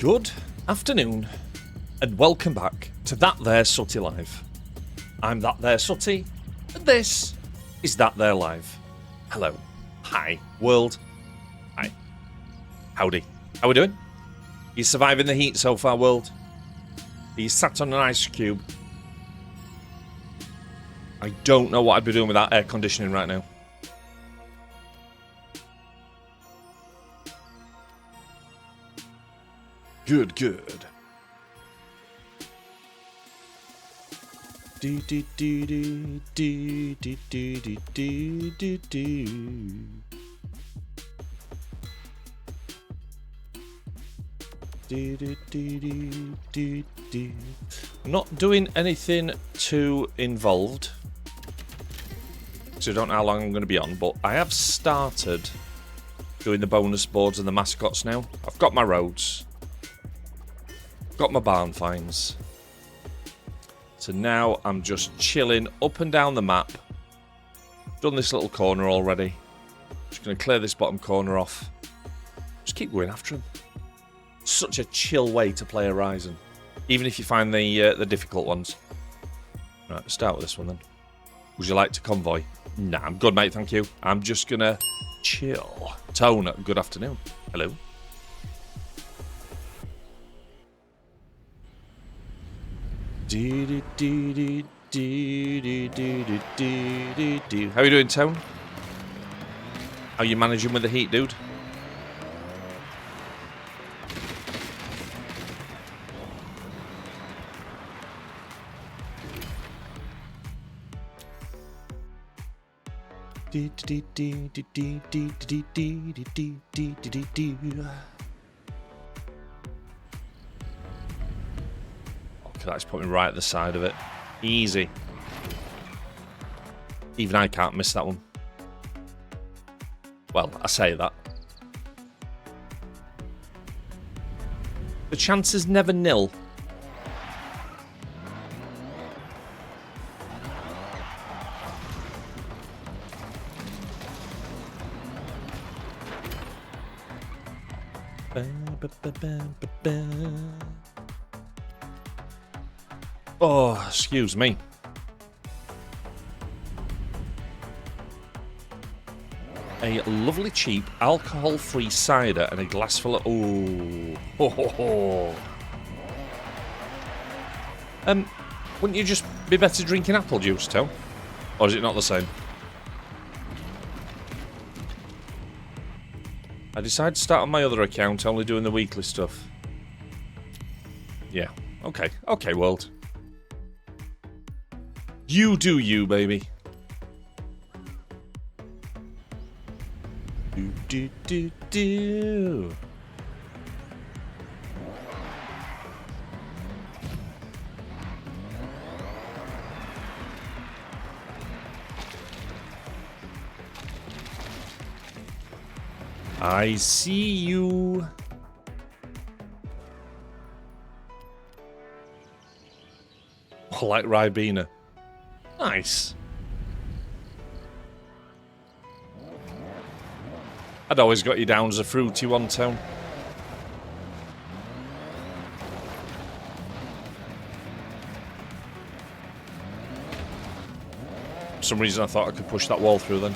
Good afternoon, and welcome back to That There sOOtie Live. I'm That There sOOtie, and this is That There Live. Hello. Hi, world. Hi. Howdy. How we doing? You surviving the heat so far, world? Are you sat on an ice cube? I don't know what I'd be doing without air conditioning right now. Good, good. Do do do do do do do do do do. Do do do do do do. Not doing anything too involved, so I don't know how long I'm going to be on. But I have started doing the bonus boards and the mascots now. I've got my roads. Got my barn finds. So now I'm just chilling up and down the map. Done this little corner already. Just going to clear this bottom corner off. Just keep going after him. Such a chill way to play Horizon. Even if you find the difficult ones. Right, let's start with this one then. Would you like to convoy? Nah, I'm good, mate, thank you. I'm just going to chill. Tone, good afternoon. Hello. How are you doing, Tone? How are you managing with the heat, dude? That's put me right at the side of it. Easy. Even I can't miss that one. Well, I say that. The chance is never nil. Oh, excuse me. A lovely cheap alcohol-free cider and a glass full of... Ooh. Ho, ho, ho. Wouldn't you just be better drinking apple juice, Tom? Or is it not the same? I decided to start on my other account, only doing the weekly stuff. Yeah. Okay. Okay, world. You do you, baby. Do do do do. I see you. Oh, like Ribena. Nice. I'd always got you down as a fruity one, Tone. For some reason I thought I could push that wall through then.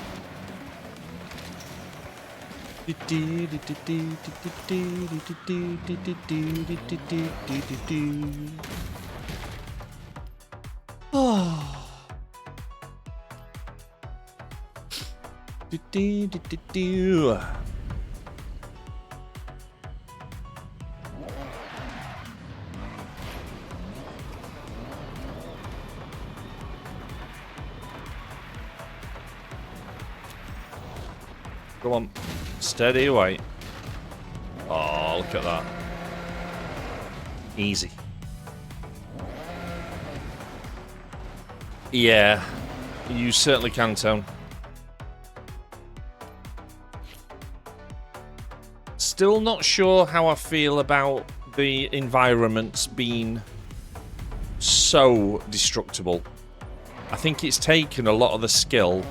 Oh. Go on, steady away. Oh, look at that. Easy. Yeah, you certainly can, Tone. Still not sure how I feel about the environments being so destructible. I think it's taken a lot of the skill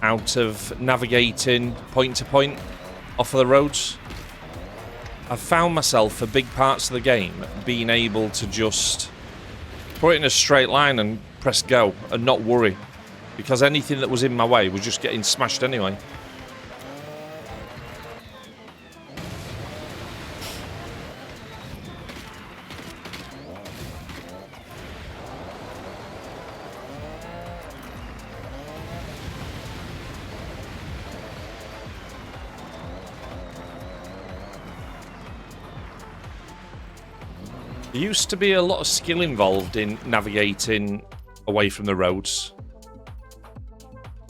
out of navigating point to point off of the roads. I've found myself for big parts of the game being able to just put it in a straight line and press go and not worry, because anything that was in my way was just getting smashed anyway. There used to be a lot of skill involved in navigating away from the roads.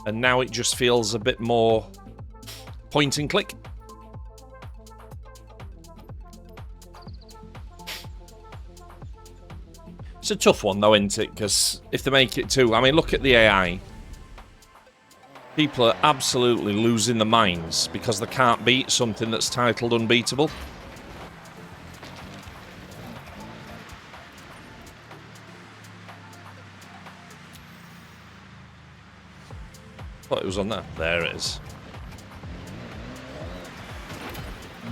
And now it just feels a bit more point and click. It's a tough one though, isn't it? Because if they make it too... I mean, look at the AI. People are absolutely losing their minds because they can't beat something that's titled unbeatable. Thought it was on there. There it is.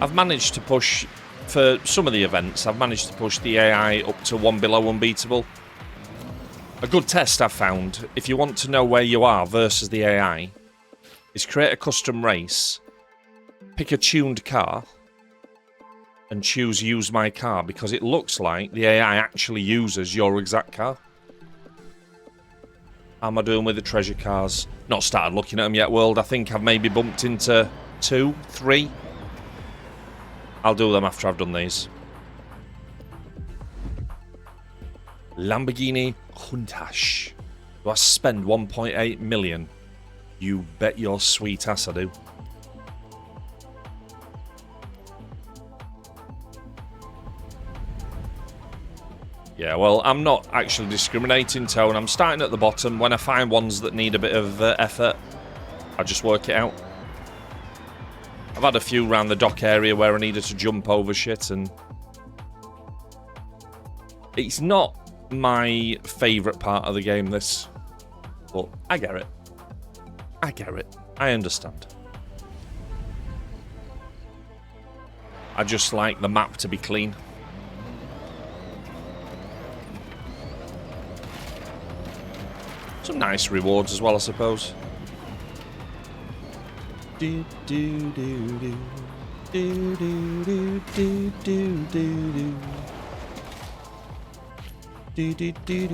I've managed to push, for some of the events, I've managed to push the AI up to 1 below unbeatable. A good test I've found, if you want to know where you are versus the AI, is create a custom race, pick a tuned car, and choose use my car, because it looks like the AI actually uses your exact car. How am I doing with the treasure cars? Not started looking at them yet, world. I think I've maybe bumped into 2, 3. I'll do them after I've done these. Lamborghini Countach. Do I spend 1.8 million? You bet your sweet ass I do. Yeah, well, I'm not actually discriminating, Tone. I'm starting at the bottom. When I find ones that need a bit of effort, I just work it out. I've had a few around the dock area where I needed to jump over shit, and it's not my favourite part of the game, this. But I get it. I get it. I understand. I just like the map to be clean. Some nice rewards as well, I suppose. Do do do do do do do do do do do do do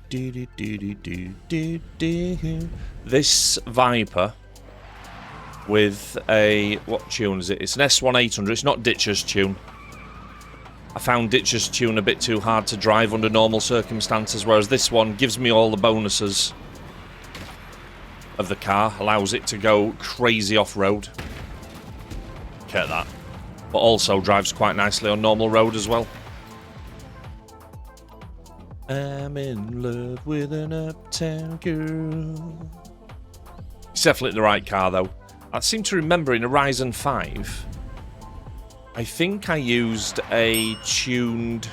do do do do do do. This Viper with a... what tune is it? It's an S1800. It's not Ditcher's tune. I found Ditcher's tune a bit too hard to drive under normal circumstances, whereas this one gives me all the bonuses of the car. Allows it to go crazy off-road. Get that. But also drives quite nicely on normal road as well. I'm in love with an uptown girl. It's definitely the right car, though. I seem to remember in Horizon 5, I think I used a tuned...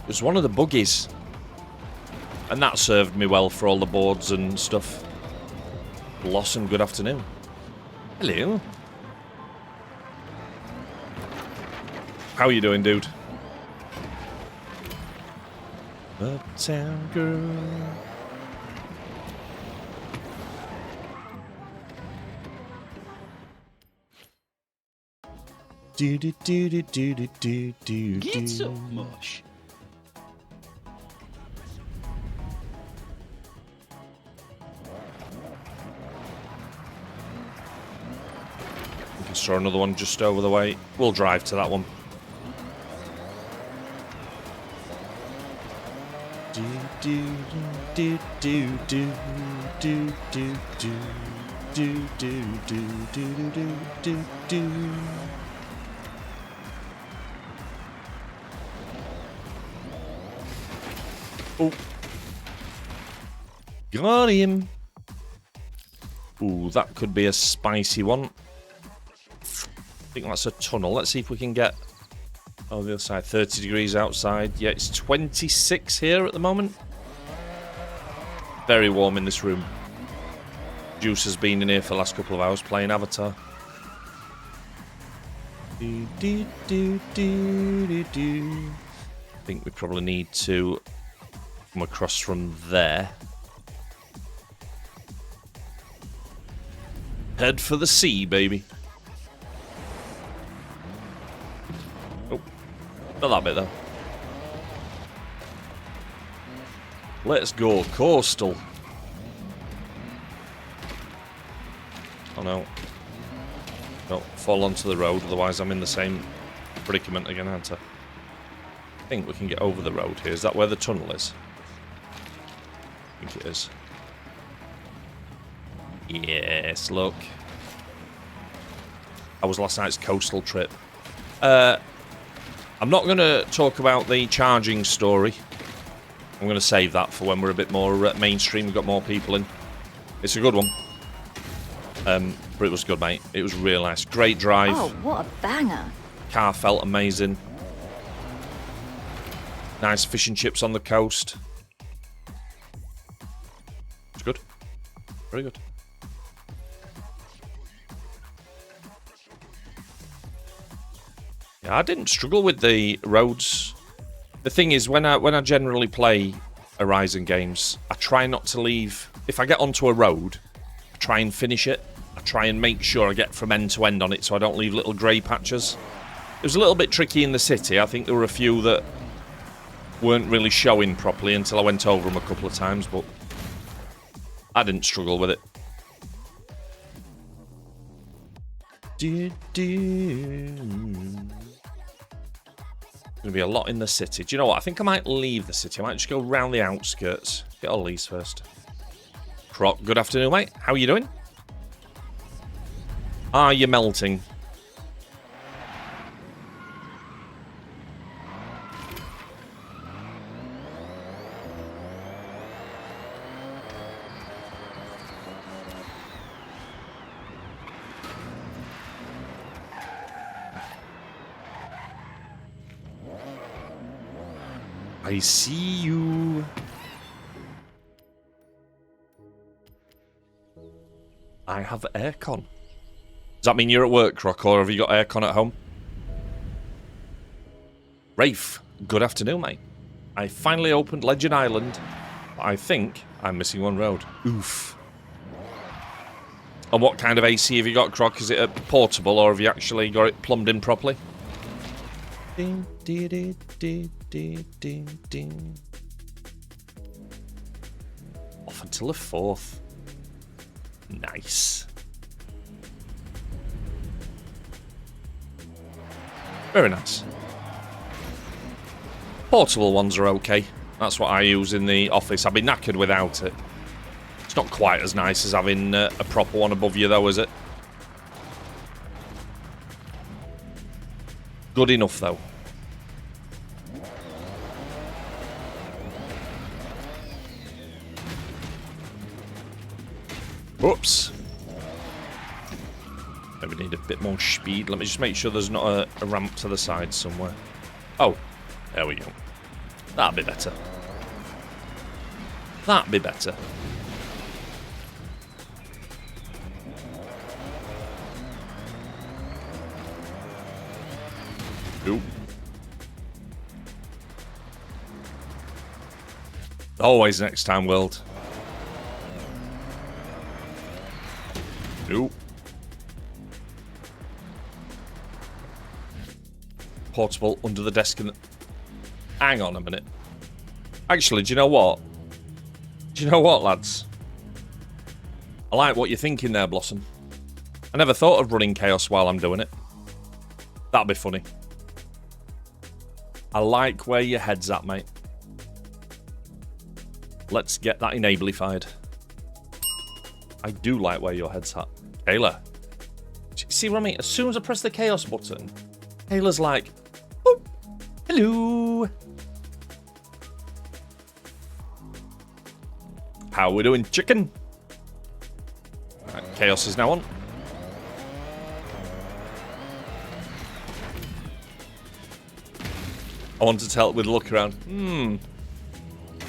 it was one of the buggies. And that served me well for all the boards and stuff. Blossom, good afternoon. Hello. How are you doing, dude? Uptown girl. Do do do do do do do do. Get some mush. We can throw another one just over the way. We'll drive to that one. Do do do do do do do do do do do do do do do. Oh, got him. Ooh, that could be a spicy one. I think that's a tunnel. Let's see if we can get... Oh, the other side. 30 degrees outside. Yeah, it's 26 here at the moment. Very warm in this room. Juice has been in here for the last couple of hours playing Avatar. I think we probably need to come across from there. Head for the sea, baby. Oh, not that bit though. Let's go coastal. Oh no. No, fall onto the road, otherwise I'm in the same predicament again, aren't I? I think we can get over the road here. Is that where the tunnel is? I think it is. Yes, look. That was last night's coastal trip. I'm not going to talk about the charging story. I'm going to save that for when we're a bit more mainstream. We've got more people in. It's a good one. But it was good, mate. It was real nice. Great drive. Oh, what a banger. Car felt amazing. Nice fish and chips on the coast. It's good. Very good. Yeah, I didn't struggle with the roads. The thing is, when I generally play Horizon games, I try not to leave... If I get onto a road, I try and finish it. I try and make sure I get from end to end on it so I don't leave little grey patches. It was a little bit tricky in the city. I think there were a few that weren't really showing properly until I went over them a couple of times, but I didn't struggle with it. Going to be a lot in the city. Do you know what? I think I might leave the city. I might just go round the outskirts. Get all these first. Croc, good afternoon, mate. How are you doing? Are you melting? I see you. I have aircon. Does that mean you're at work, Croc, or have you got aircon at home? Rafe, good afternoon, mate. I finally opened Legend Island. I think I'm missing one road. Oof. And what kind of AC have you got, Croc? Is it a portable, or have you actually got it plumbed in properly? Ding, ding, ding, ding, ding, ding. Off until the 4th. Nice. Very nice. Portable ones are okay. That's what I use in the office. I'd be knackered without it. It's not quite as nice as having a proper one above you, though, is it? Good enough, though. Oops. Maybe need a bit more speed. Let me just make sure there's not a ramp to the side somewhere. Oh, there we go. That'd be better. That'd be better. Ooh. Always next time, world. Nope. Portable under the desk and... Hang on a minute. Actually, do you know what? Do you know what, lads? I like what you're thinking there, Blossom. I never thought of running Chaos while I'm doing it. That'd be funny. I like where your head's at, mate. Let's get that enablified. I do like where your head's at. Kayla. See what I mean? As soon as I press the Chaos button, Kayla's like, oh, hello. How we doing, chicken? Right. Chaos is now on. I want to tell it with a look around.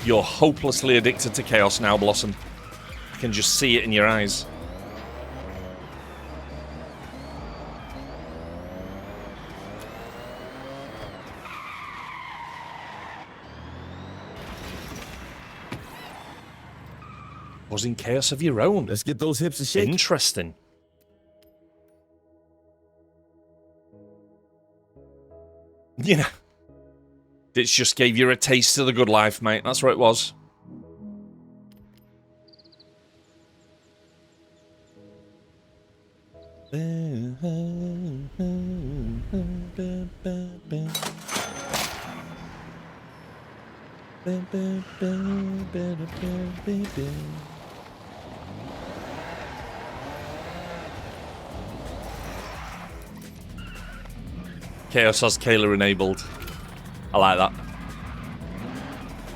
You're hopelessly addicted to Chaos now, Blossom. I can just see it in your eyes. Causing chaos of your own. Let's get those hips a shake. Interesting. You know, it just gave you a taste of the good life, mate. That's what it was. Chaos has Kayla enabled. I like that.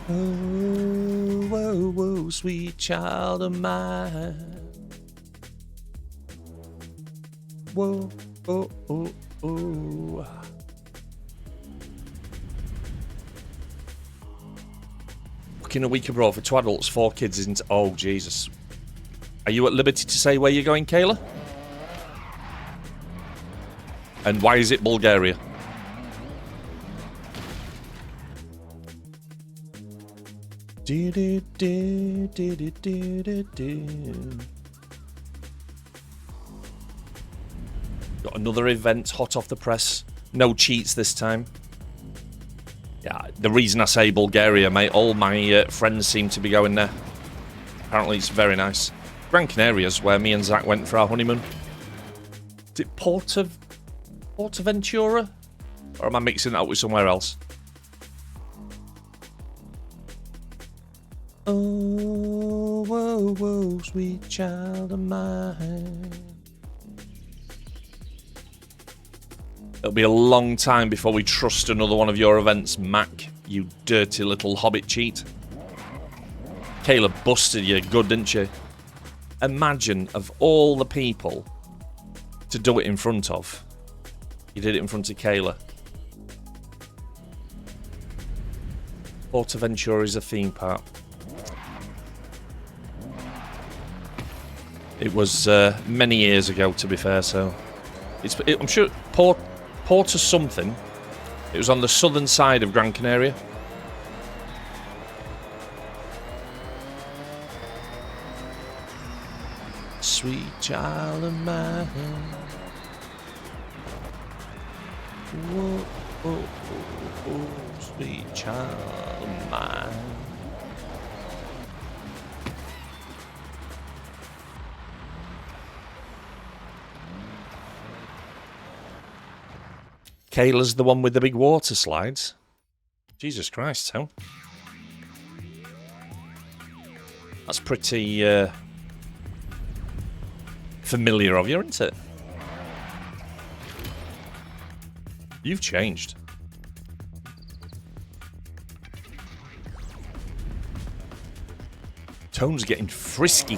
Oh, whoa, whoa, sweet child of mine. Whoa, oh, oh, oh. Booking a week abroad for 2 adults, 4 kids isn't... Oh, Jesus. Are you at liberty to say where you're going, Kayla? And why is it Bulgaria? Got another event hot off the press. No cheats this time. Yeah, the reason I say Bulgaria, mate, all my friends seem to be going there. Apparently it's very nice. Gran Canaria's where me and Zach went for our honeymoon. Is it Portaventura? Or am I mixing that up with somewhere else? Oh, whoa, whoa, sweet child of mine. It'll be a long time before we trust another one of your events, Mac, you dirty little hobbit cheat. Kayla busted you good, didn't she? Imagine, of all the people to do it in front of, you did it in front of Kayla. Portaventura is a theme park. It was many years ago, to be fair, so... I'm sure Porta something. It was on the southern side of Gran Canaria. Sweet child of mine. Whoa, whoa, whoa, whoa, sweet child of mine. Kayla's the one with the big water slides. Jesus Christ, how? That's pretty familiar of you, isn't it? You've changed. Tone's getting frisky.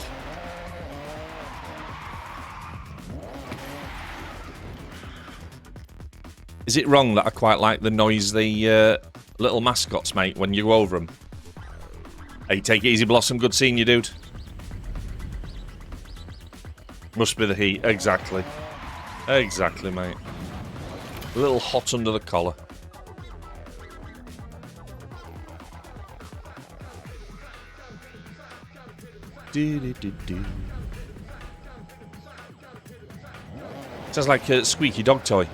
Is it wrong that I quite like the noise the little mascots make when you go over them? Hey, take it easy, Blossom. Good seeing you, dude. Must be the heat. Exactly. Exactly, mate. A little hot under the collar. Sounds like a squeaky dog toy.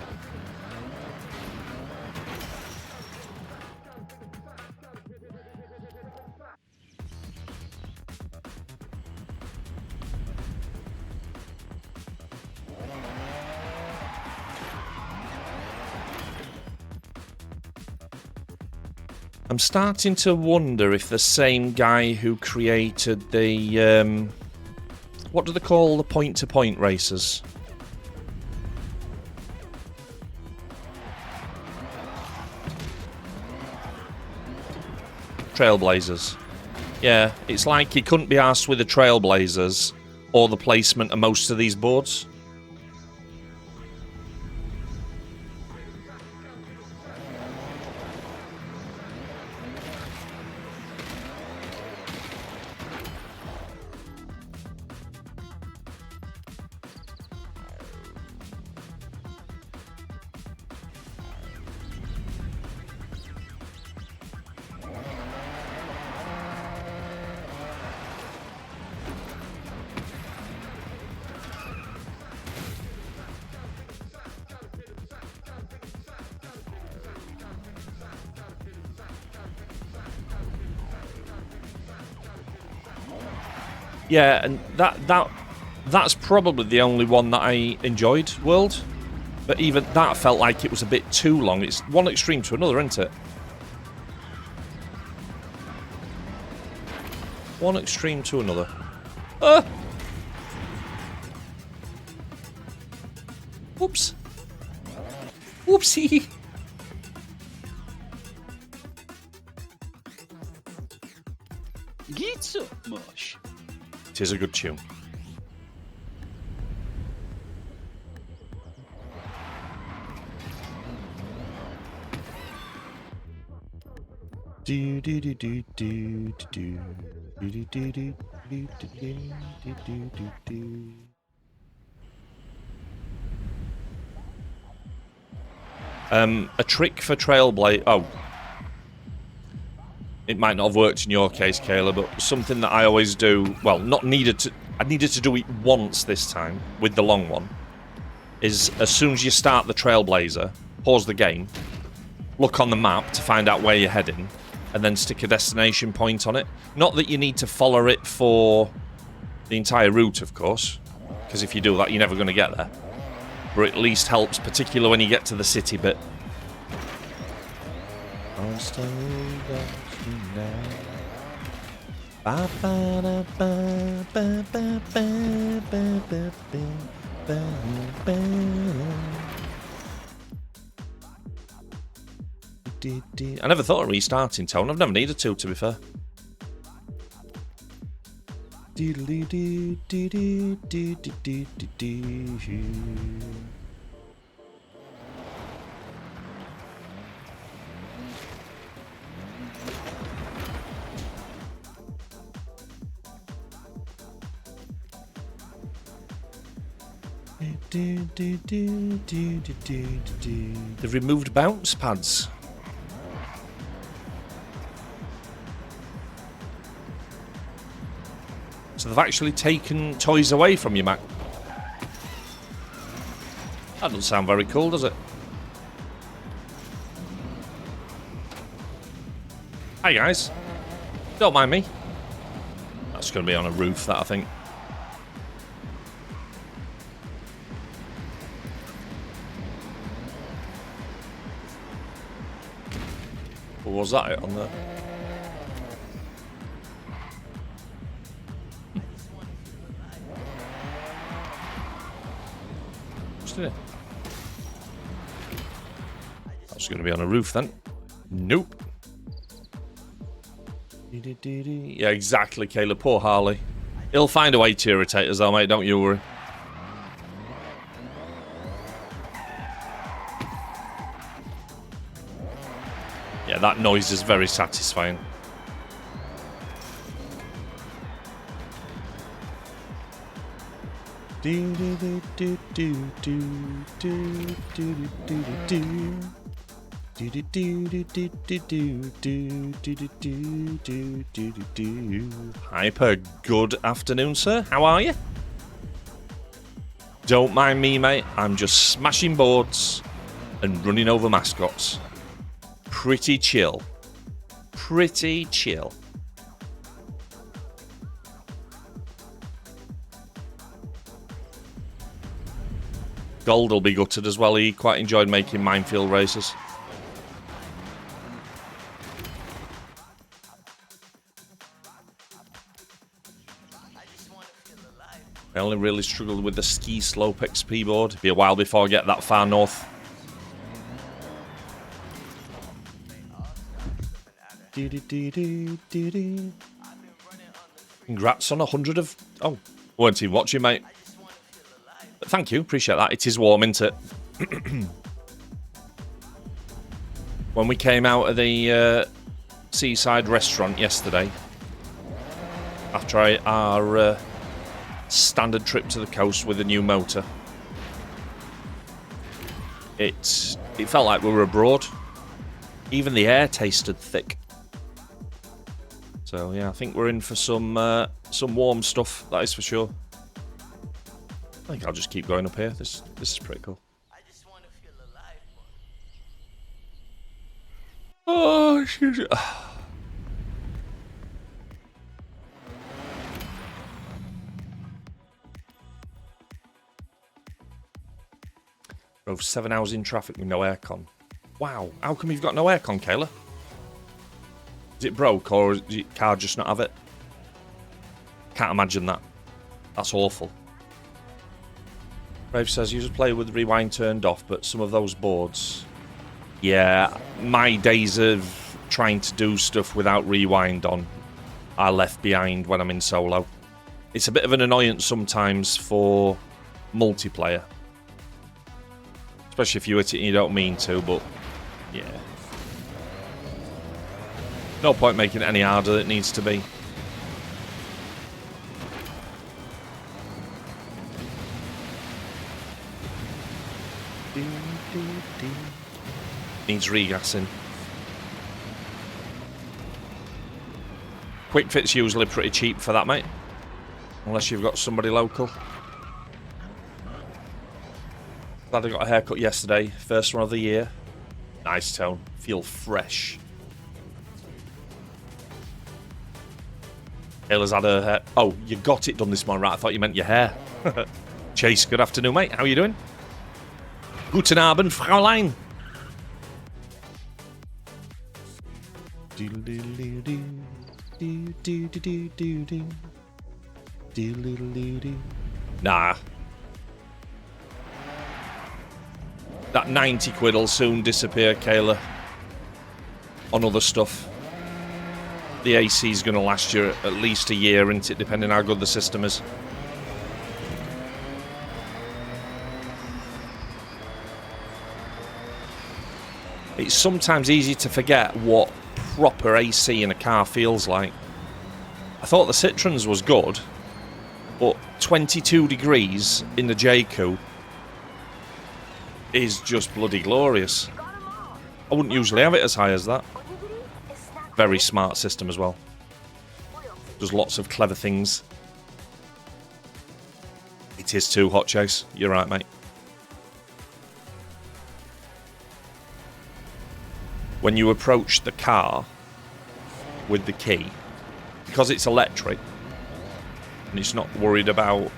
I'm starting to wonder if the same guy who created the, what do they call the point-to-point races? Trailblazers. Yeah, it's like he couldn't be arsed with the Trailblazers, or the placement of most of these boards. Yeah, and that's probably the only one that I enjoyed, World. But even that felt like it was a bit too long. It's one extreme to another, isn't it? One extreme to another. Ah! Oops. Whoopsie. Get so much. It is a good tune. A trick for Trailblaze. Oh. It might not have worked in your case, Kayla, but something that I always do, well, not needed to, I needed to do it once this time, with the long one, is as soon as you start the Trailblazer, pause the game, look on the map to find out where you're heading, and then stick a destination point on it. Not that you need to follow it for the entire route, of course, because if you do that, you're never going to get there. But it at least helps, particularly when you get to the city bit. I never thought of restarting Tone. I've never needed to be fair. They've removed bounce pads. So they've actually taken toys away from you, Mac. That doesn't sound very cool, does it? Hi guys. Don't mind me. That's going to be on a roof, that I think. Or was that it on there? That's going to be on a roof then. Nope. Yeah, exactly, Caleb. Poor Harley. He'll find a way to irritate us though, mate. Don't you worry. Yeah, that noise is very satisfying. Hyper, good afternoon, sir. How are you? Don't mind me, mate. I'm just smashing boards and running over mascots. Pretty chill. Pretty chill. Gold will be gutted as well. He quite enjoyed making minefield races. I only really struggled with the ski slope XP board. It'll be a while before I get that far north. Congrats on 100 of... Oh, Weren't even watching, mate. But thank you, appreciate that. It is warm, isn't it? When we came out of the seaside restaurant yesterday, after our standard trip to the coast with a new motor, it felt like we were abroad. Even the air tasted thick. So yeah, I think we're in for some warm stuff. That is for sure. I think I'll just keep going up here. This is pretty cool. I just want to feel alive. Oh, shit. Drove 7 hours in traffic with no aircon. Wow, how come you've got no aircon, Kayla? Is it broke or does your car just not have it? Can't imagine that. That's awful. Brave says, you just play with rewind turned off, but some of those boards... Yeah, my days of trying to do stuff without rewind on are left behind when I'm in solo. It's a bit of an annoyance sometimes for multiplayer. Especially if you hit it and you don't mean to, but yeah. No point making it any harder than it needs to be. Needs regassing. Quick Fit's usually pretty cheap for that, mate. Unless you've got somebody local. Glad I got a haircut yesterday. First one of the year. Nice tone. Feel fresh. Kayla's had her hair. Oh, you got it done this morning, right? I thought you meant your hair. Chase, good afternoon, mate. How are you doing? Guten Abend, Fräulein. Nah. That 90 quid will soon disappear, Kayla. On other stuff. The AC is going to last you at least a year, isn't it? Depending how good the system is. It's sometimes easy to forget what proper AC in a car feels like. I thought the Citroens was good, but 22 degrees in the JQ is just bloody glorious. I wouldn't usually have it as high as that. Very smart system as well. Does lots of clever things. It is too hot, Chase. You're right, mate. When you approach the car with the key, because it's electric and it's not worried about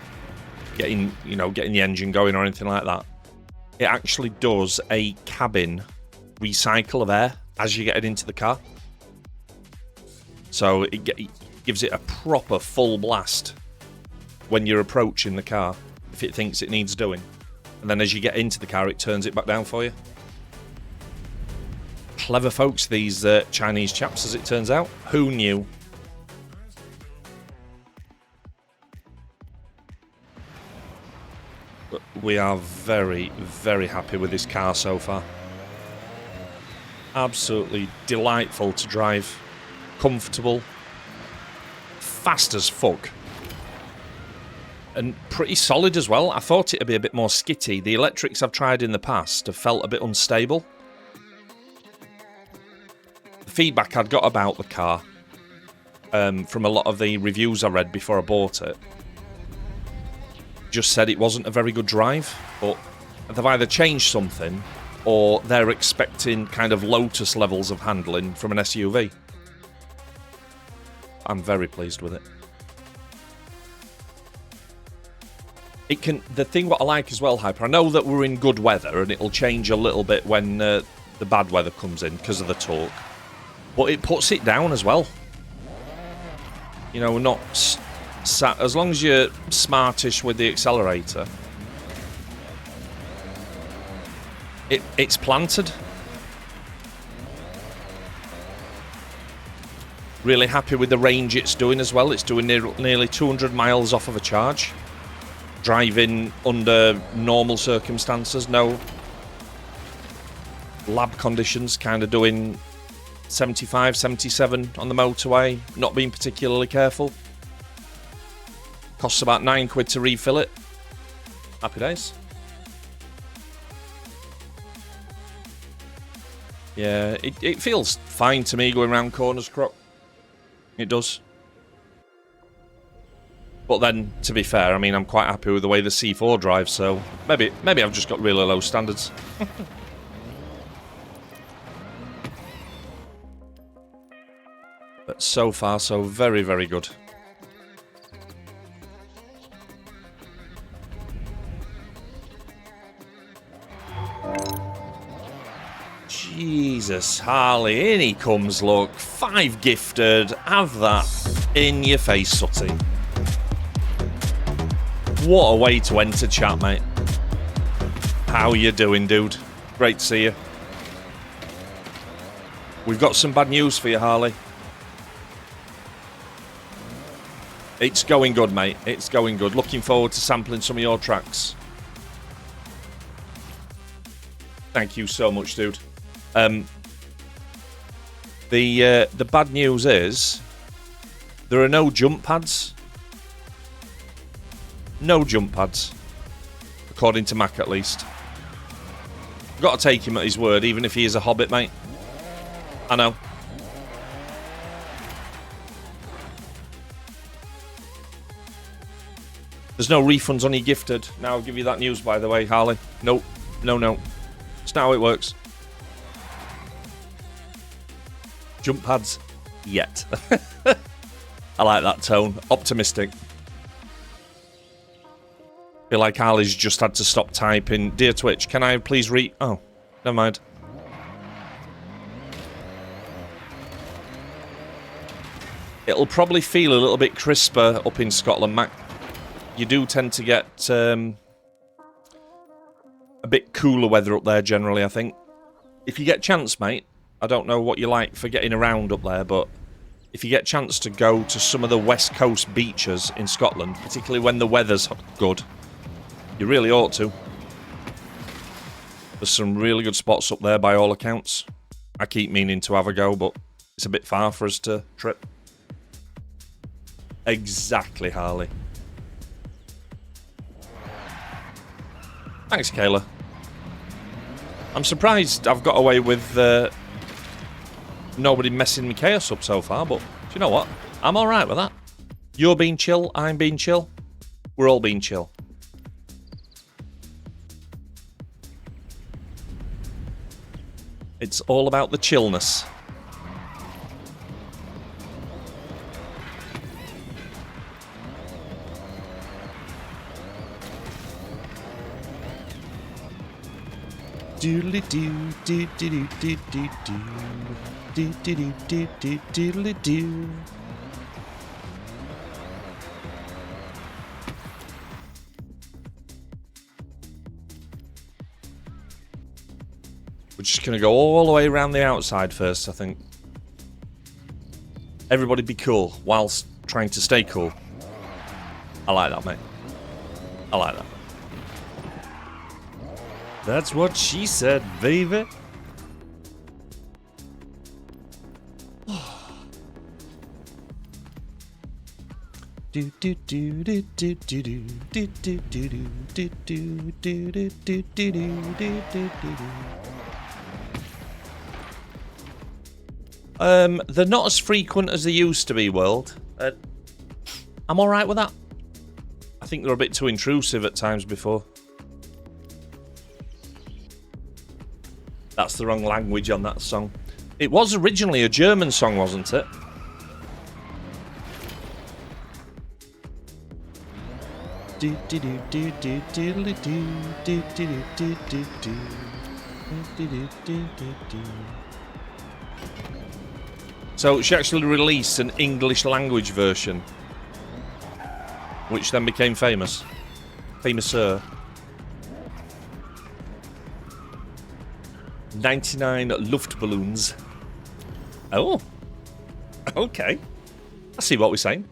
getting the engine going or anything like that, it actually does a cabin recycle of air as you get into the car. So it gives it a proper full blast when you're approaching the car, if it thinks it needs doing. And then as you get into the car, it turns it back down for you. Clever folks, these Chinese chaps, as it turns out. Who knew? But we are very, very happy with this car so far. Absolutely delightful to drive. Comfortable. Fast as fuck. And pretty solid as well. I thought it'd be a bit more skitty. The electrics I've tried in the past have felt a bit unstable. The feedback I'd got about the car from a lot of the reviews I read before I bought it just said it wasn't a very good drive, but they've either changed something or they're expecting kind of Lotus levels of handling from an SUV. I'm very pleased with it. The thing what I like as well, Hyper, I know that we're in good weather and it'll change a little bit when the bad weather comes in because of the torque. But it puts it down as well. You know, not as long as you're smartish with the accelerator, it's planted. Really happy with the range it's doing as well. It's doing nearly 200 miles off of a charge. Driving under normal circumstances, no lab conditions, kind of doing 75, 77 on the motorway, not being particularly careful. Costs about £9 to refill it. Happy days. Yeah, it feels fine to me going around corners, Croc. It does. But then, to be fair, I mean, I'm quite happy with the way the C4 drives, so maybe I've just got really low standards. But so far, so very, very good. Jesus, Harley, in he comes, look. 5 gifted. Have that in your face, sootie. What a way to enter chat, mate. How you doing, dude? Great to see you. We've got some bad news for you, Harley. It's going good, mate. It's going good. Looking forward to sampling some of your tracks. Thank you so much, dude. The bad news is there are no jump pads. No jump pads, according to Mac at least. I've got to take him at his word, even if he is a hobbit, mate. I know. There's no refunds on your gifted. Now I'll give you that news, by the way, Harley. No. It's not how it works. Jump pads, yet. I like that tone. Optimistic. Feel like Harley's just had to stop typing. Dear Twitch, can I please read... Oh, never mind. It'll probably feel a little bit crisper up in Scotland, Mac. You do tend to get a bit cooler weather up there generally, I think. If you get a chance, mate, I don't know what you like for getting around up there, but if you get a chance to go to some of the West Coast beaches in Scotland, particularly when the weather's good, you really ought to. There's some really good spots up there by all accounts. I keep meaning to have a go, but it's a bit far for us to trip. Exactly, Harley. Thanks, Kayla. I'm surprised I've got away with nobody messing my chaos up so far, but do you know what? I'm alright with that. You're being chill, I'm being chill. We're all being chill. It's all about the chillness. Doodly doo doo doo doo doo doo doo doo doo doo doodly doo. We're just gonna go all the way around the outside first, I think. Everybody be cool whilst trying to stay cool. I like that, mate. I like that. That's what she said, baby. They're not as frequent as they used to be, World. I'm alright with that. I think they're a bit too intrusive at times before. That's the wrong language on that song. It was originally a German song, wasn't it? So she actually released an English language version, which then became famous. Famouser. 99 Luftballons. Oh. Okay. I see what we're saying.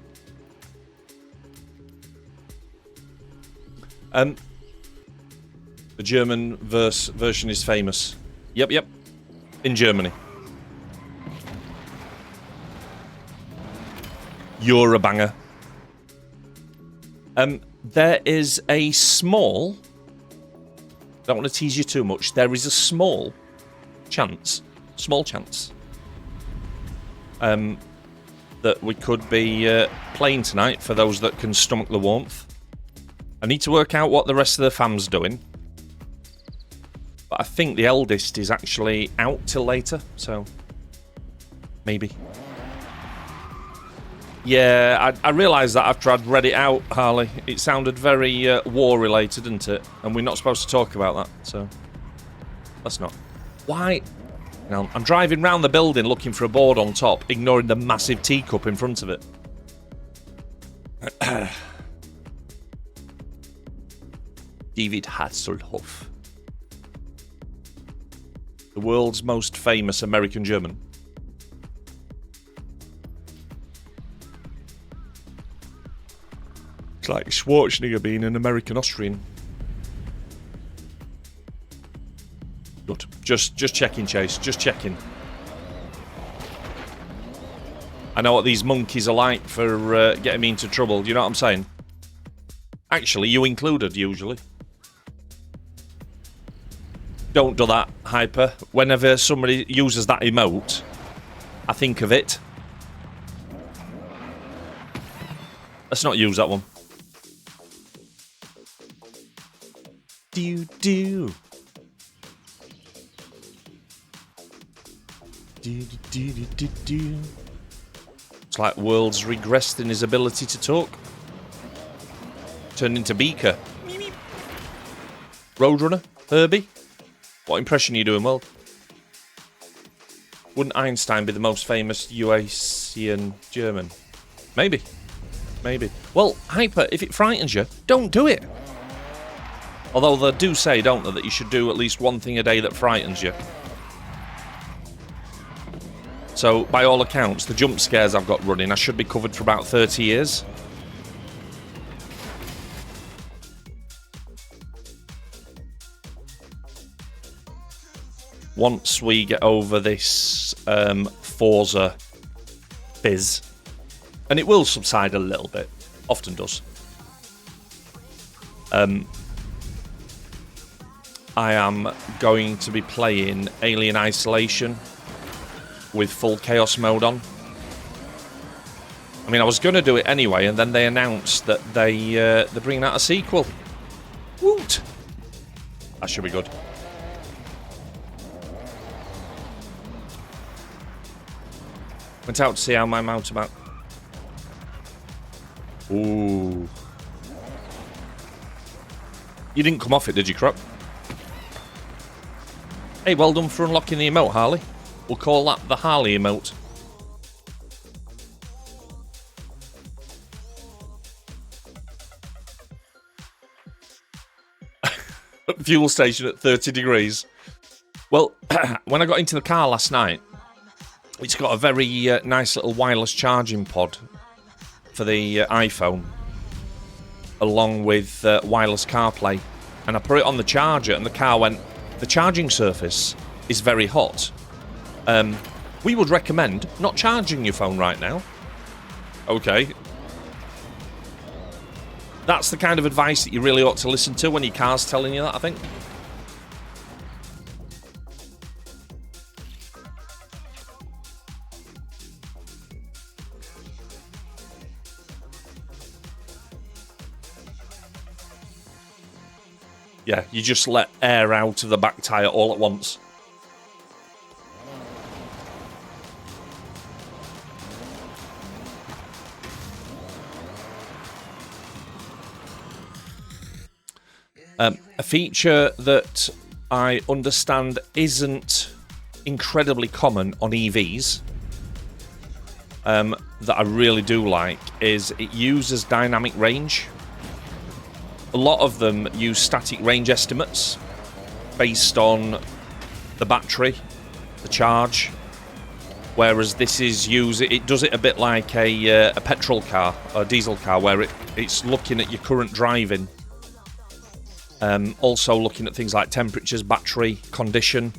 The German version is famous. Yep. In Germany. You're a banger. There is a small... Don't want to tease you too much. There is a small chance that we could be playing tonight for those that can stomach the warmth. I need to work out what the rest of the fam's doing. But I think the eldest is actually out till later, so maybe. Yeah, I realised that after I'd read it out, Harley. It sounded very war-related, didn't it? And we're not supposed to talk about that, so let's not. Why? Now, I'm driving round the building looking for a board on top, ignoring the massive teacup in front of it. David Hasselhoff. The world's most famous American German. It's like Schwarzenegger being an American Austrian. Good. Just checking, Chase. Just checking. I know what these monkeys are like for getting me into trouble. You know what I'm saying? Actually, you included, usually. Don't do that, Hyper. Whenever somebody uses that emote, I think of it. Let's not use that one. Do. It's like World's regressed in his ability to talk. Turned into Beaker. Roadrunner? Herbie? What impression are you doing, World? Wouldn't Einstein be the most famous UACian German? Maybe. Well, Hyper, if it frightens you, don't do it. Although they do say, don't they, that you should do at least one thing a day that frightens you. So, by all accounts, the jump scares I've got running, I should be covered for about 30 years. Once we get over this Forza fizz, and it will subside a little bit, often does. I am going to be playing Alien Isolation with full chaos mode on. I mean, I was going to do it anyway, and then they announced that they're bringing out a sequel. Woot! That should be good. Went out to see how my mountabout. Ooh. You didn't come off it, did you, Croc? Hey, well done for unlocking the emote, Harley. We'll call that the Harley emote. Fuel station at 30 degrees. Well, when I got into the car last night, it's got a very nice little wireless charging pod for the iPhone, along with wireless CarPlay. And I put it on the charger, and the car went, the charging surface is very hot. We would recommend not charging your phone right now. Okay. That's the kind of advice that you really ought to listen to when your car's telling you that, I think. Yeah, you just let air out of the back tyre all at once. A feature that I understand isn't incredibly common on EVs, that I really do like, is it uses dynamic range. A lot of them use static range estimates based on the battery, the charge, Whereas this is it does it a bit like a petrol car or a diesel car, where it's looking at your current driving. Also looking at things like temperatures, battery condition,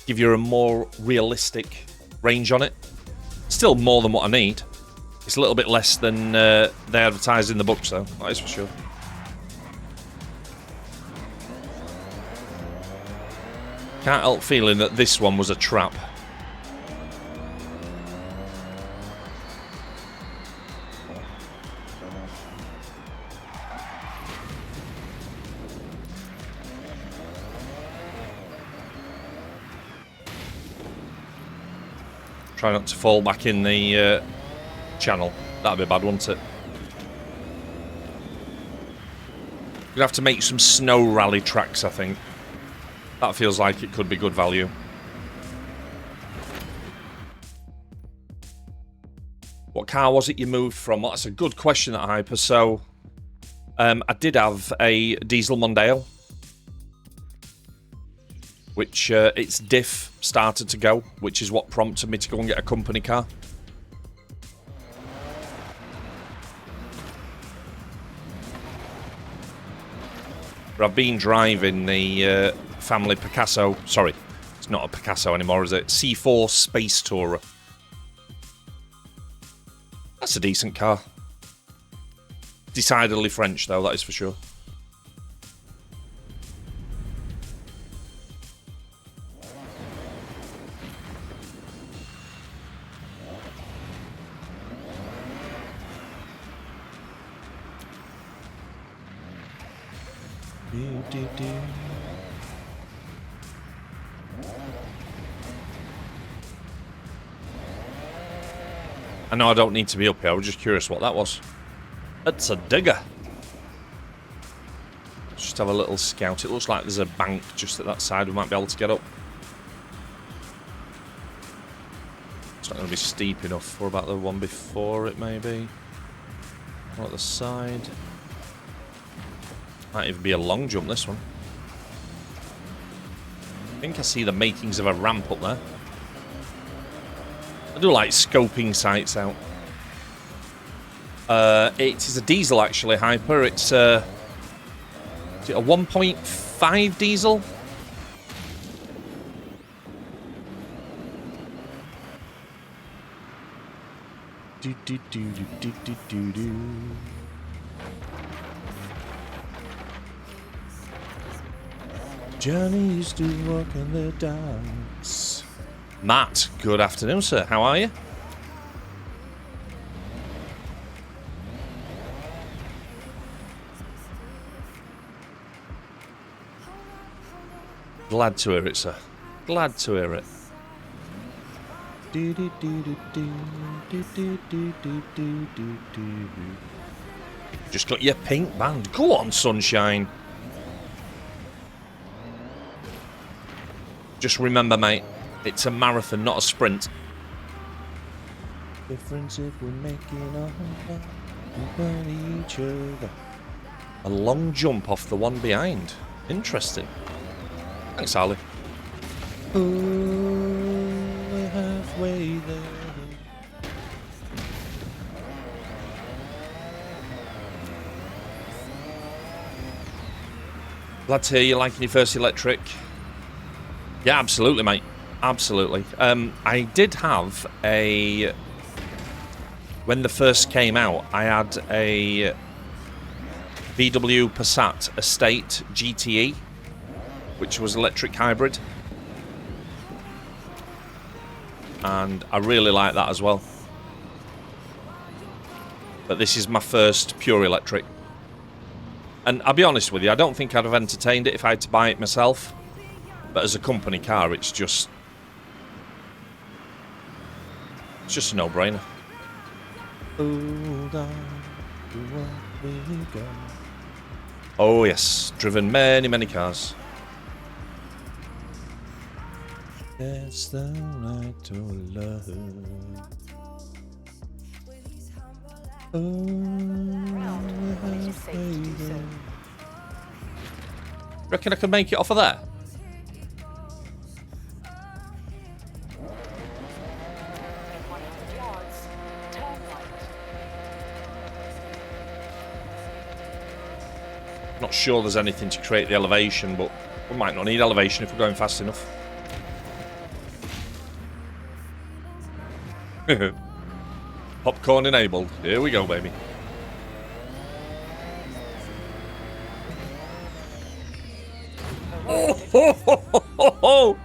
give you a more realistic range on it. Still more than what I need. It's a little bit less than they advertised in the books, though. That is for sure. Can't help feeling that this one was a trap. Try not to fall back in the channel. That'd be bad, wouldn't it? We'd have to make some snow rally tracks, I think. That feels like it could be good value. What car was it you moved from? Well, that's a good question, that Hyper. So, I did have a diesel Mondeo, which its diff started to go, which is what prompted me to go and get a company car. But I've been driving the family Picasso. Sorry, it's not a Picasso anymore, is it? C4 Space Tourer. That's a decent car. Decidedly French, though, that is for sure. I know I don't need to be up here. I was just curious what that was. It's a digger. Just have a little scout. It looks like there's a bank just at that side. We might be able to get up. It's not going to be steep enough. What about the one before it, maybe? Or at the side? Might even be a long jump, this one. I think I see the makings of a ramp up there. I do like scoping sites out. It is a diesel, actually, Hyper. It's is it a 1.5 diesel? Do, do, do, do, do, do, do. Johnny used to walk in the dance. Matt, good afternoon, sir. How are you? Glad to hear it, sir. Glad to hear it. Just got your pink band. Go on, sunshine. Just remember, mate, it's a marathon, not a sprint. Difference if we're making each other. A long jump off the one behind. Interesting. Thanks, Harley. Oh, we're halfway there. Glad to hear you're liking your first electric. Yeah, absolutely, mate. Absolutely. I did have a... When the first came out, I had a VW Passat Estate GTE, which was electric hybrid. And I really like that as well. But this is my first pure electric. And I'll be honest with you, I don't think I'd have entertained it if I had to buy it myself. But as a company car, it's just a no-brainer. Oh yes, driven many, many cars. That's the night to love. Reckon I could make it off of there? Not sure there's anything to create the elevation, but we might not need elevation if we're going fast enough. Popcorn enabled. Here we go, baby. Oh,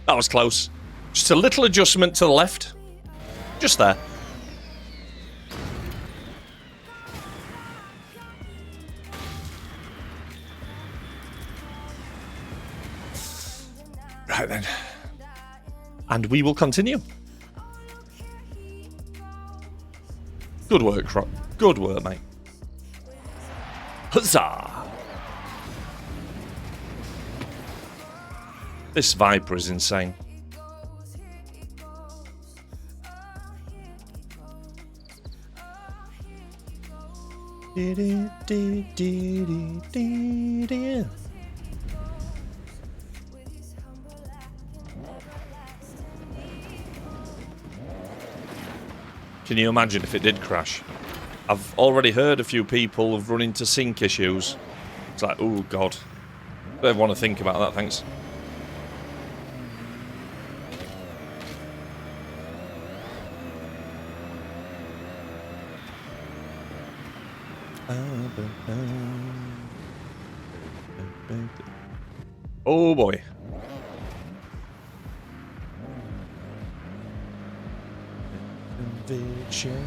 that was close. Just a little adjustment to the left. Just there. Right then. And we will continue. Good work, Croc. Good work, mate. Huzzah! This Viper is insane. Can you imagine if it did crash? I've already heard a few people have run into sync issues. It's like, oh god. Don't want to think about that, thanks. Oh boy. Conviction.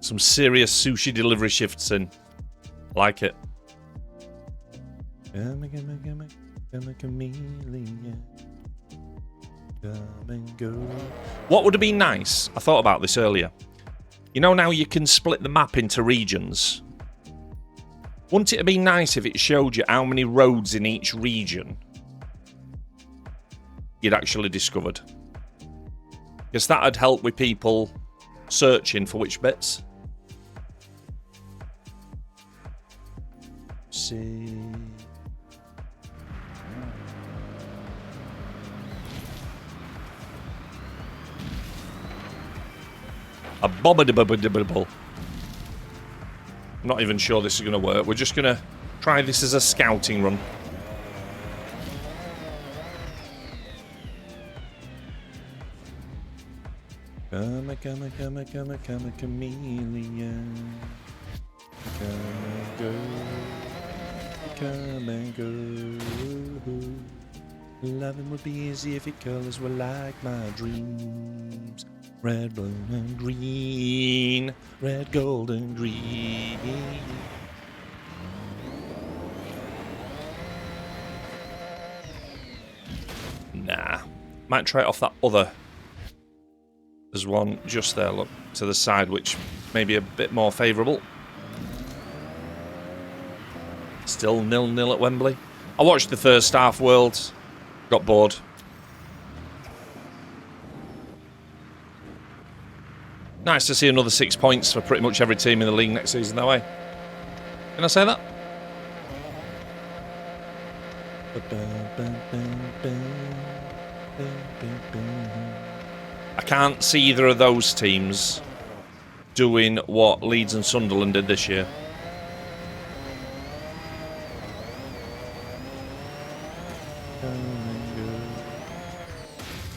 Some serious sushi delivery shifts in. Like it. Come a chameleon. Come and go. What would have been nice? I thought about this earlier. You know now you can split the map into regions. Wouldn't it have been nice if it showed you how many roads in each region you'd actually discovered? Because that'd help with people searching for which bits. See. Abominable. I'm not even sure this is going to work. We're just going to try this as a scouting run. Come a chameleon. Come and go. Loving would be easy if your colors were like my dreams. Red, blue, and green. Red, gold, and green. Nah. Might try it off that other. There's one just there, look, to the side, which may be a bit more favourable. Still 0-0 at Wembley. I watched the first half, Worlds. Got bored. Nice to see another 6 points for pretty much every team in the league next season, that way. Can I say that? I can't see either of those teams doing what Leeds and Sunderland did this year.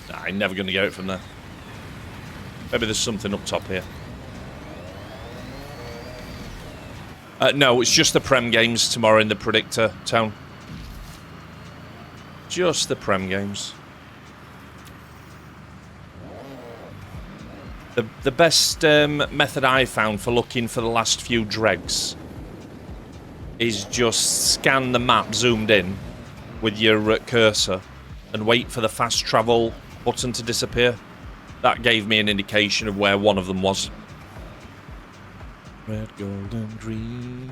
Nah, I'm never going to get it from there. Maybe there's something up top here. No, it's just the Prem games tomorrow in the Predictor Town. Just the Prem games. The best method I found for looking for the last few dregs is just scan the map zoomed in with your cursor and wait for the fast travel button to disappear. That gave me an indication of where one of them was. Red, gold, and green.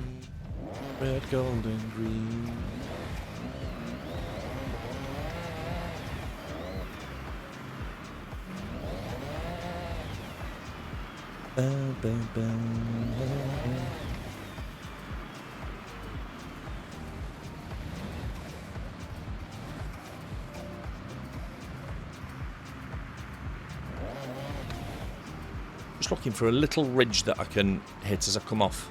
Red, gold, and green. Just looking for a little ridge that I can hit as I come off.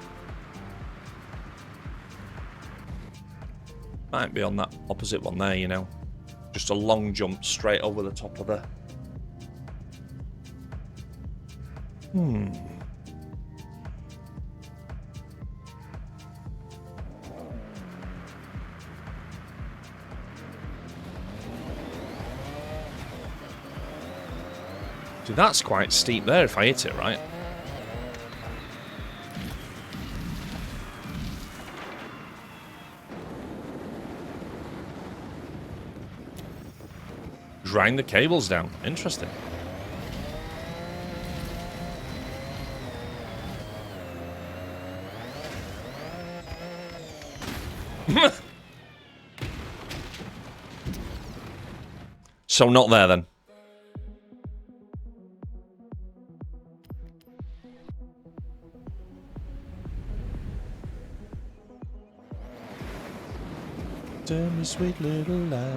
Might be on that opposite one there, you know. Just a long jump straight over the top of the... See, that's quite steep there if I hit it right. Grind the cables down. Interesting. So not there then. Tell me sweet little lie.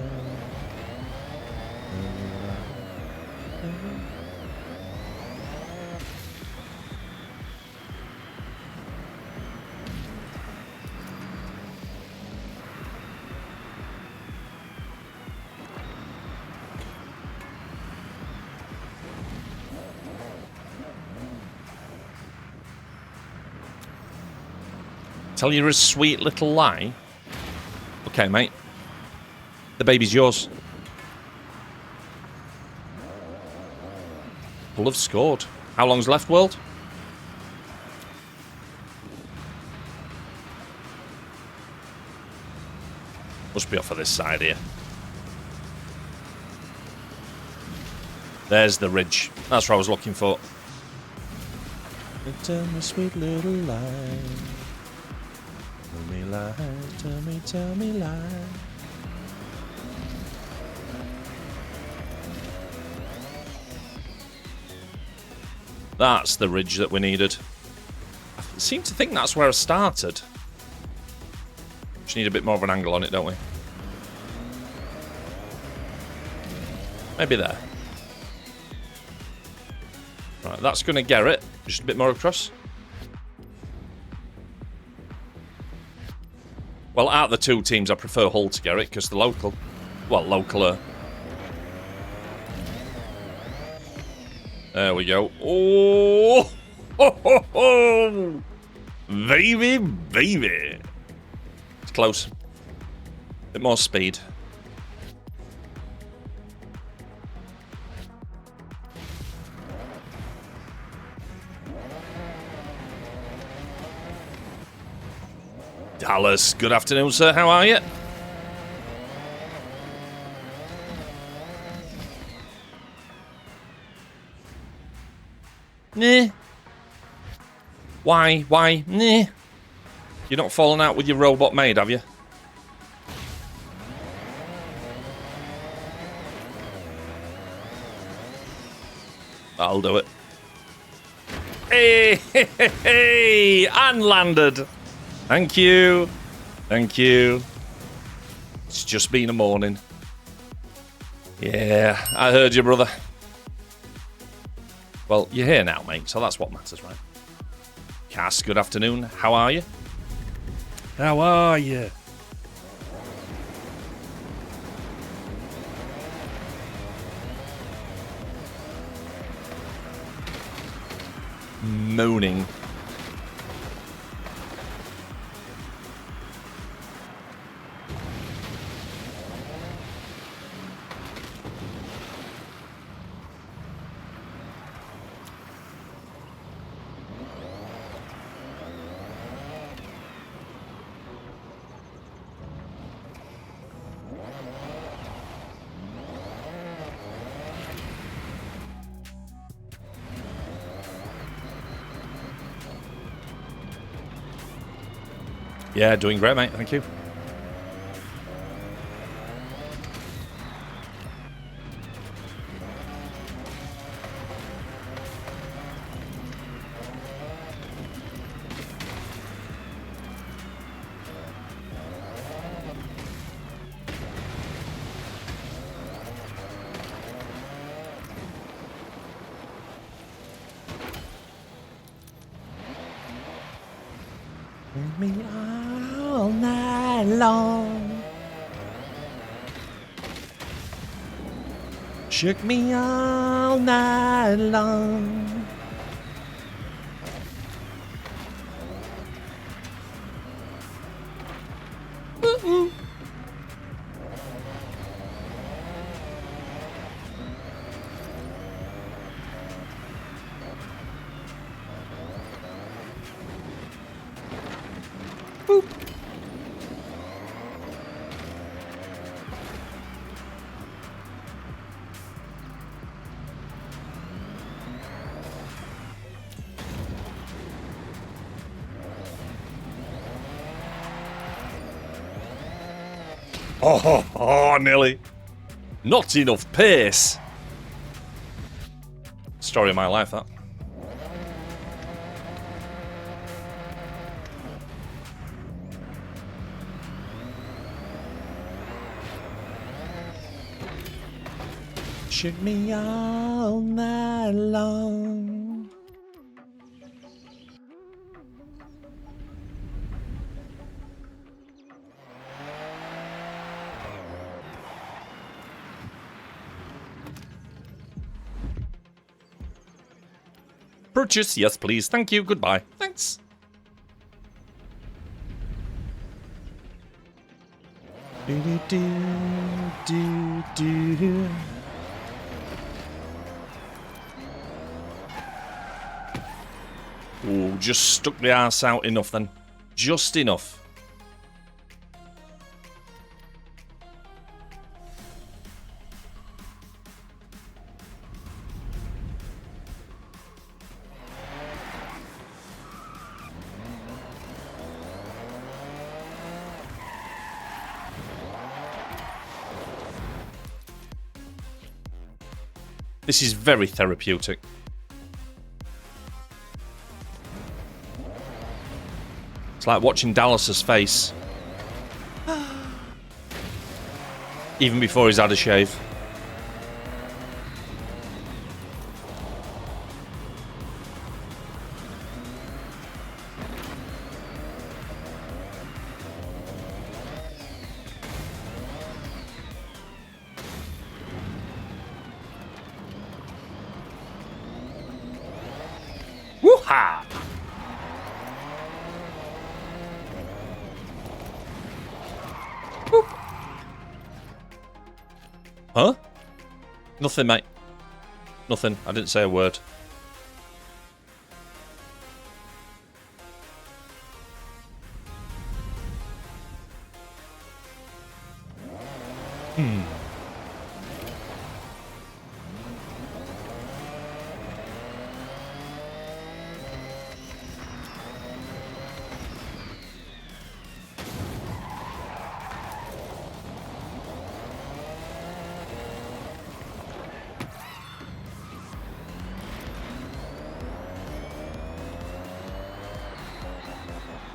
Tell you a sweet little lie. Okay, mate. The baby's yours. We'll have scored. How long's left, world? Must be off of this side here. There's the ridge. That's what I was looking for. Tell me sweet little lie. Tell me lie, tell me lie. That's the ridge that we needed. I seem to think that's where I started. Just need a bit more of an angle on it, don't we? Maybe there. Right, that's going to get it. Just a bit more across. Well, out of the two teams, I prefer Hull to Garrett because the local. Well, localer. There we go. Oh! Ho, ho, ho. Baby, baby. It's close. Bit more speed. Dallas, good afternoon, sir. How are you? Nah. Why? Nah. You're not falling out with your robot maid, have you? I'll do it. Hey, hey, hey, hey, and landed. Thank you. Thank you. It's just been a morning. Yeah, I heard you, brother. Well, you're here now, mate, so that's what matters, right? Cass, good afternoon. How are you? How are you? Moaning. Yeah, doing great, mate. Thank you. Bring me all night long. Shook me all night long. Ooh. Boop. Oh, nearly. Not enough pace. Story of my life, that. Shook me all night long. Purchase, yes please, thank you, goodbye. Thanks. Do, do, do, do. Ooh, just stuck the arse out enough then. Just enough. This is very therapeutic. It's like watching Dallas's face. Even before he's had a shave. Woo-ha! Whoop. Huh? Nothing, mate. Nothing. I didn't say a word.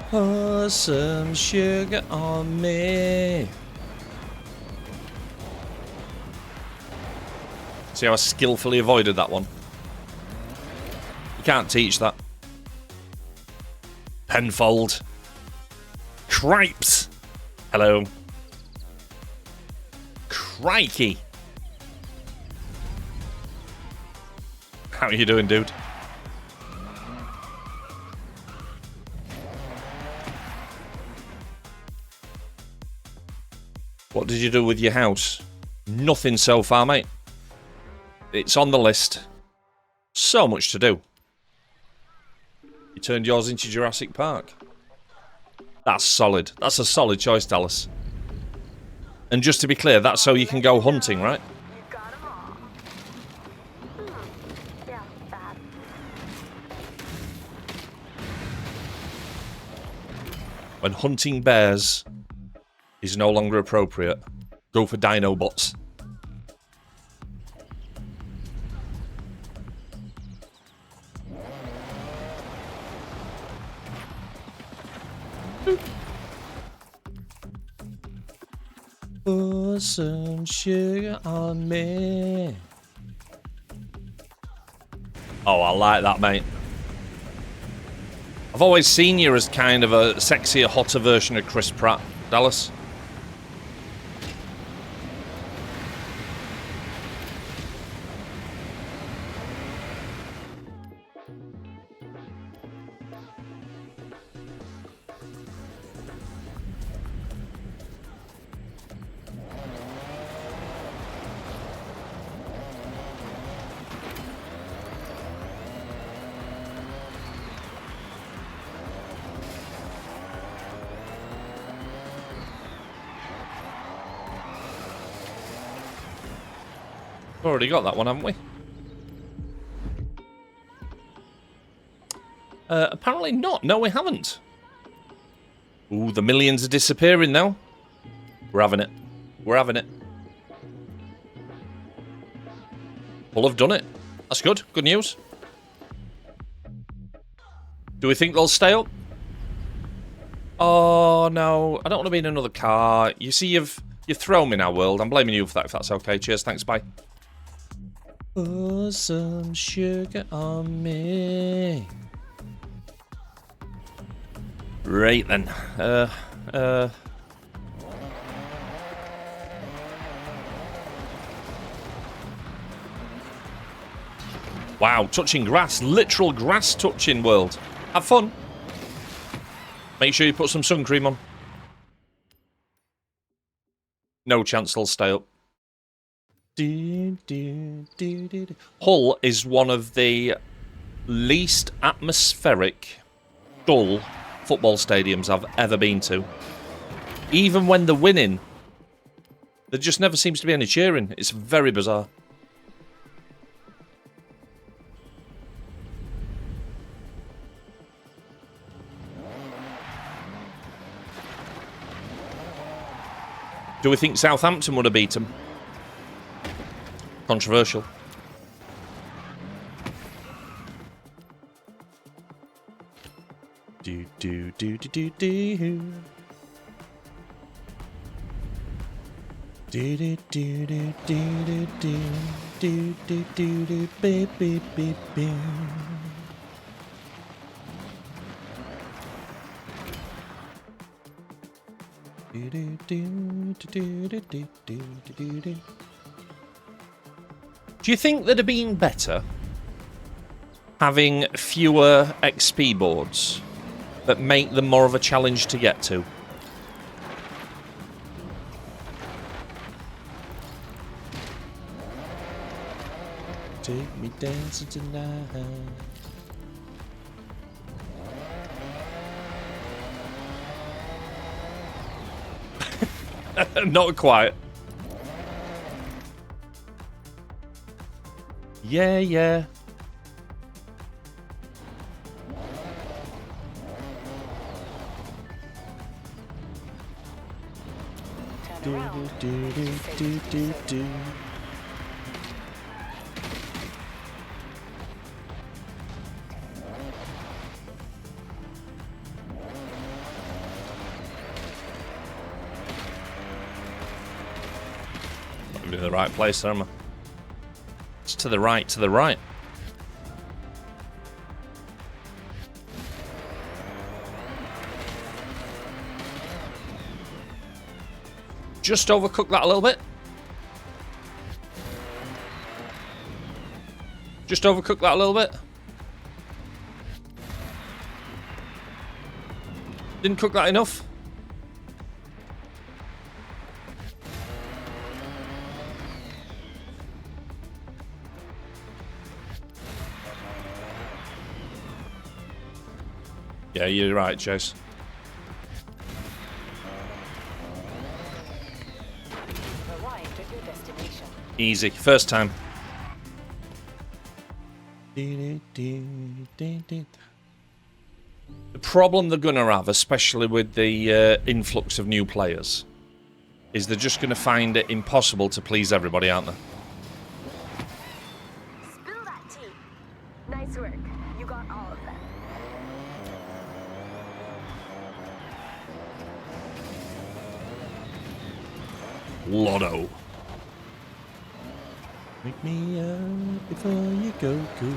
Pour some sugar on me. See how I skillfully avoided that one? You can't teach that. Penfold. Cripes. Hello. Crikey. How are you doing, dude? What did you do with your house? Nothing so far, mate. It's on the list. So much to do. You turned yours into Jurassic Park. That's solid. That's a solid choice, Dallas. And just to be clear, that's so you can go hunting, right? You got 'em all. Yeah, bad. When hunting bears is no longer appropriate, go for Dinobots. Pour some sugar on me. Oh, I like that, mate. I've always seen you as kind of a sexier, hotter version of Chris Pratt, Dallas. Already got that one, haven't we? Apparently not. No, we haven't. Ooh, the millions are disappearing now. We're having it. We're having it. Well, have done it. That's good. Good news. Do we think they'll stay up? Oh, no. I don't want to be in another car. You see, you've thrown me now, world. I'm blaming you for that, if that's okay. Cheers. Thanks. Bye. Pour some sugar on me. Right then. Wow, touching grass. Literal grass touching, world. Have fun. Make sure you put some sun cream on. No chance they'll stay up. Hull is one of the least atmospheric, dull football stadiums I've ever been to. Even when they're winning, there just never seems to be any cheering. It's very bizarre. Do we think Southampton would have beat them? Controversial. Do do do do do do. Do do do do do do do do do do beep beep beep beep. Do do do do do do do do do. Do you think that'd have been better having fewer XP boards that make them more of a challenge to get to? Take me dancing tonight. Not quite. Yeah, yeah. Do do do do do do. I'm in the right place, am I? It's to the right, to the right. Just overcook that a little bit. Just overcook that a little bit. Didn't cook that enough. Yeah, you're right, Chase. Easy, first time. The problem they're going to have, especially with the influx of new players, is they're just going to find it impossible to please everybody, aren't they? Spill that tea. Nice work. You got all of them. Lotto. Wake me up before you go cool.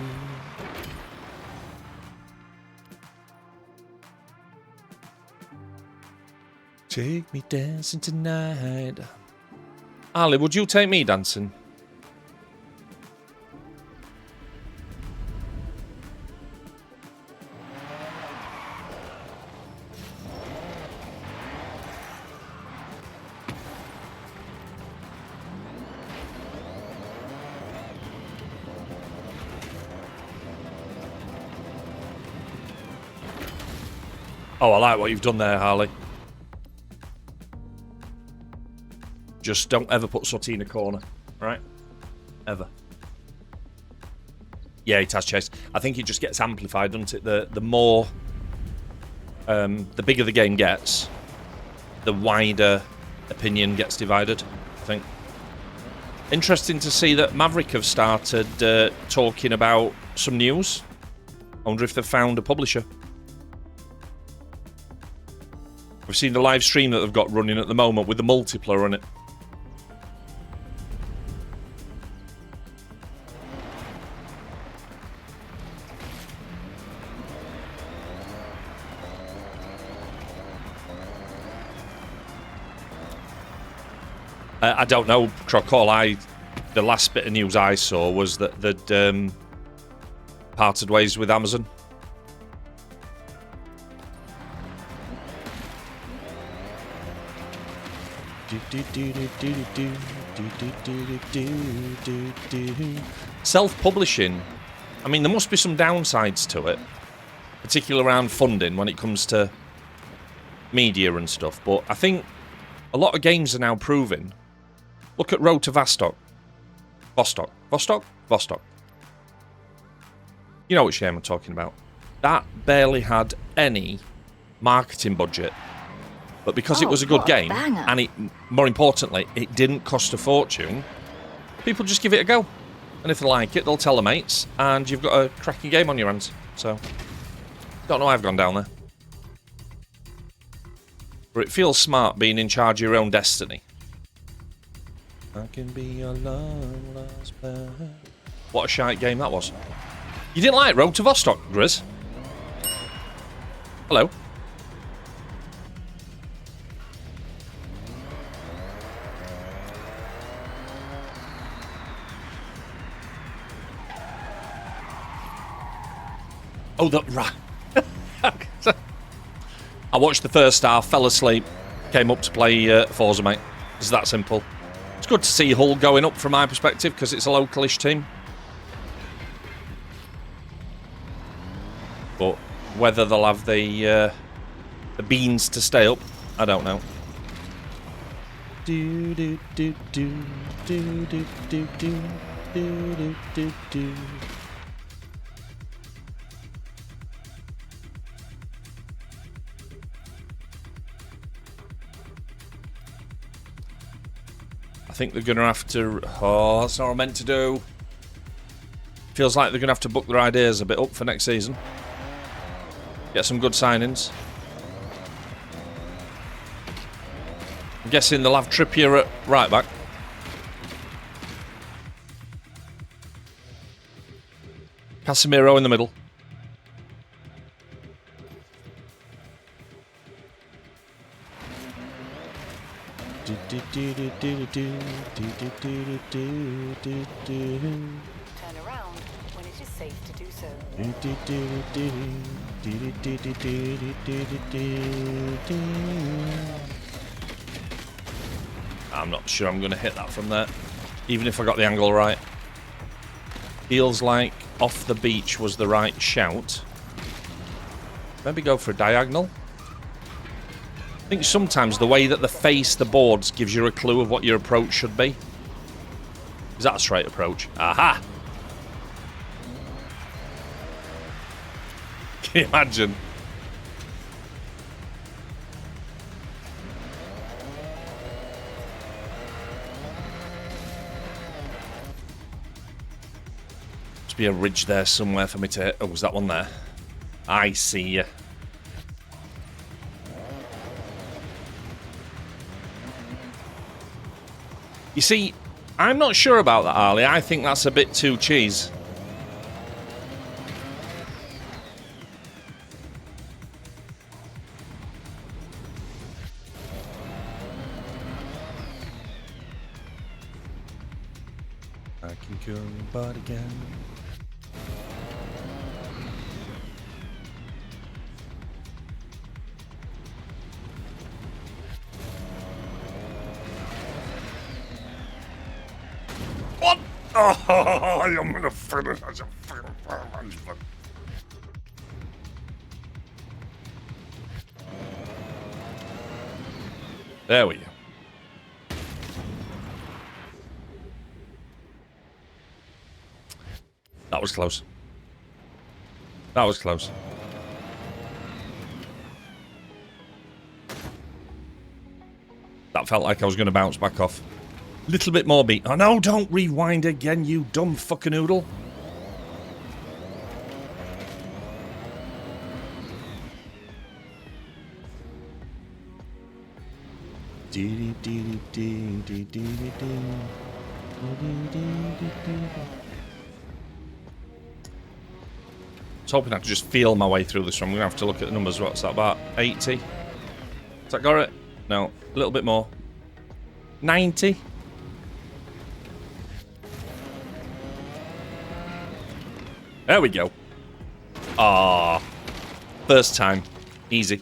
Take me dancing tonight. Ali, would you take me dancing? Oh, I like what you've done there, Harley. Just don't ever put sOOtie in a corner, right? Ever. Yeah, it has, Chase. I think it just gets amplified, doesn't it? The more... the bigger the game gets, the wider opinion gets divided, I think. Interesting to see that Maverick have started talking about some news. I wonder if they've found a publisher. We've seen the live stream that they've got running at the moment with the multiplayer on it. I don't know, Crocall. The last bit of news I saw was that they'd parted ways with Amazon. Self-publishing. I mean, there must be some downsides to it, particularly around funding when it comes to media and stuff. But I think a lot of games are now proving. Look at Road to Vostok. Vostok. You know which game I'm talking about. That barely had any marketing budget. But because it was a good game, and more importantly, it didn't cost a fortune, people just give it a go. And if they like it, they'll tell their mates, and you've got a cracking game on your hands. So, don't know why I've gone down there. But it feels smart being in charge of your own destiny. I can be your long lost pal. What a shite game that was. You didn't like Road to Vostok, Grizz? Hello. Oh, right. I watched the first half, fell asleep, came up to play Forza, mate. It's that simple. It's good to see Hull going up from my perspective because it's a localish team. But whether they'll have the beans to stay up, I don't know. Do do do do do do do do do do do. I think they're going to have to... Oh, that's not what I meant to do. Feels like they're going to have to book their ideas a bit up for next season. Get some good signings. I'm guessing they'll have Trippier at right back. Casemiro in the middle. Turn around when it is safe to do so. I'm not sure I'm going to hit that from there, even if I got the angle right. Feels like off the beach was the right shout. Maybe go for a diagonal. I think sometimes the way that they face the boards gives you a clue of what your approach should be. Is that a straight approach? Aha! Can you imagine? Must be a ridge there somewhere for me to hit. Oh, was that one there? I see you. You see, I'm not sure about that, Ali. I think that's a bit too cheese. I can kill your body again. What? Oh, I'm gonna finish as a fucking management. There we go. That was close. That was close. That felt like I was going to bounce back off. Little bit more beat. Oh no, don't rewind again, you dumb fucking noodle. I was hoping I could just feel my way through this one. I'm going to have to look at the numbers. What's that, about 80? Has that got it? No, a little bit more. 90? There we go. Ah, first time. Easy.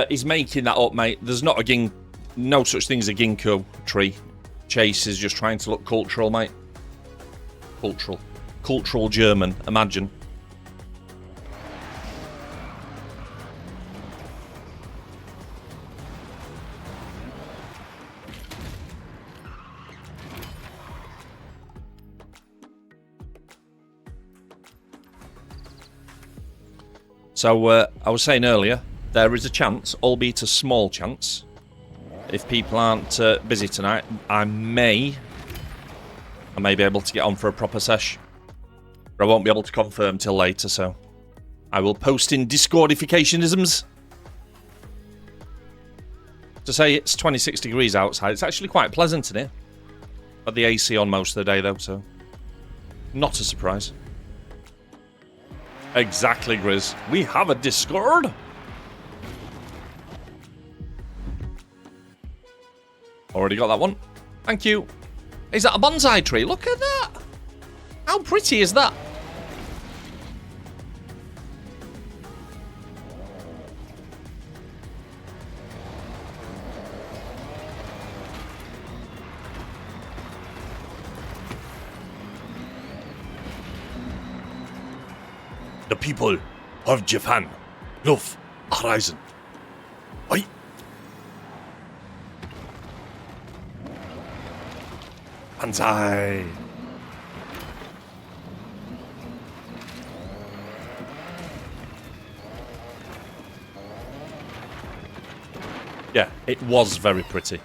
He's making that up, mate. There's not a no such thing as a ginkgo tree. Chase is just trying to look cultural, mate. Cultural. Cultural German, imagine. So, I was saying earlier, there is a chance, albeit a small chance, if people aren't busy tonight, I may be able to get on for a proper sesh. But I won't be able to confirm till later, so I will post in Discordificationisms. To say it's 26 degrees outside, it's actually quite pleasant in here. Got the AC on most of the day, though, so not a surprise. Exactly, Grizz. We have a Discord. Already got that one. Thank you. Is that a bonsai tree? Look at that. How pretty is that? The people of Japan love Horizon. Oi. Banzai. Yeah, it was very pretty.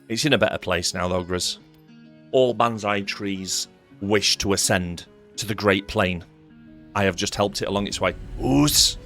It's in a better place now, though, Grizz. All Banzai trees wish to ascend to the Great Plain. I have just helped it along its way. Oos!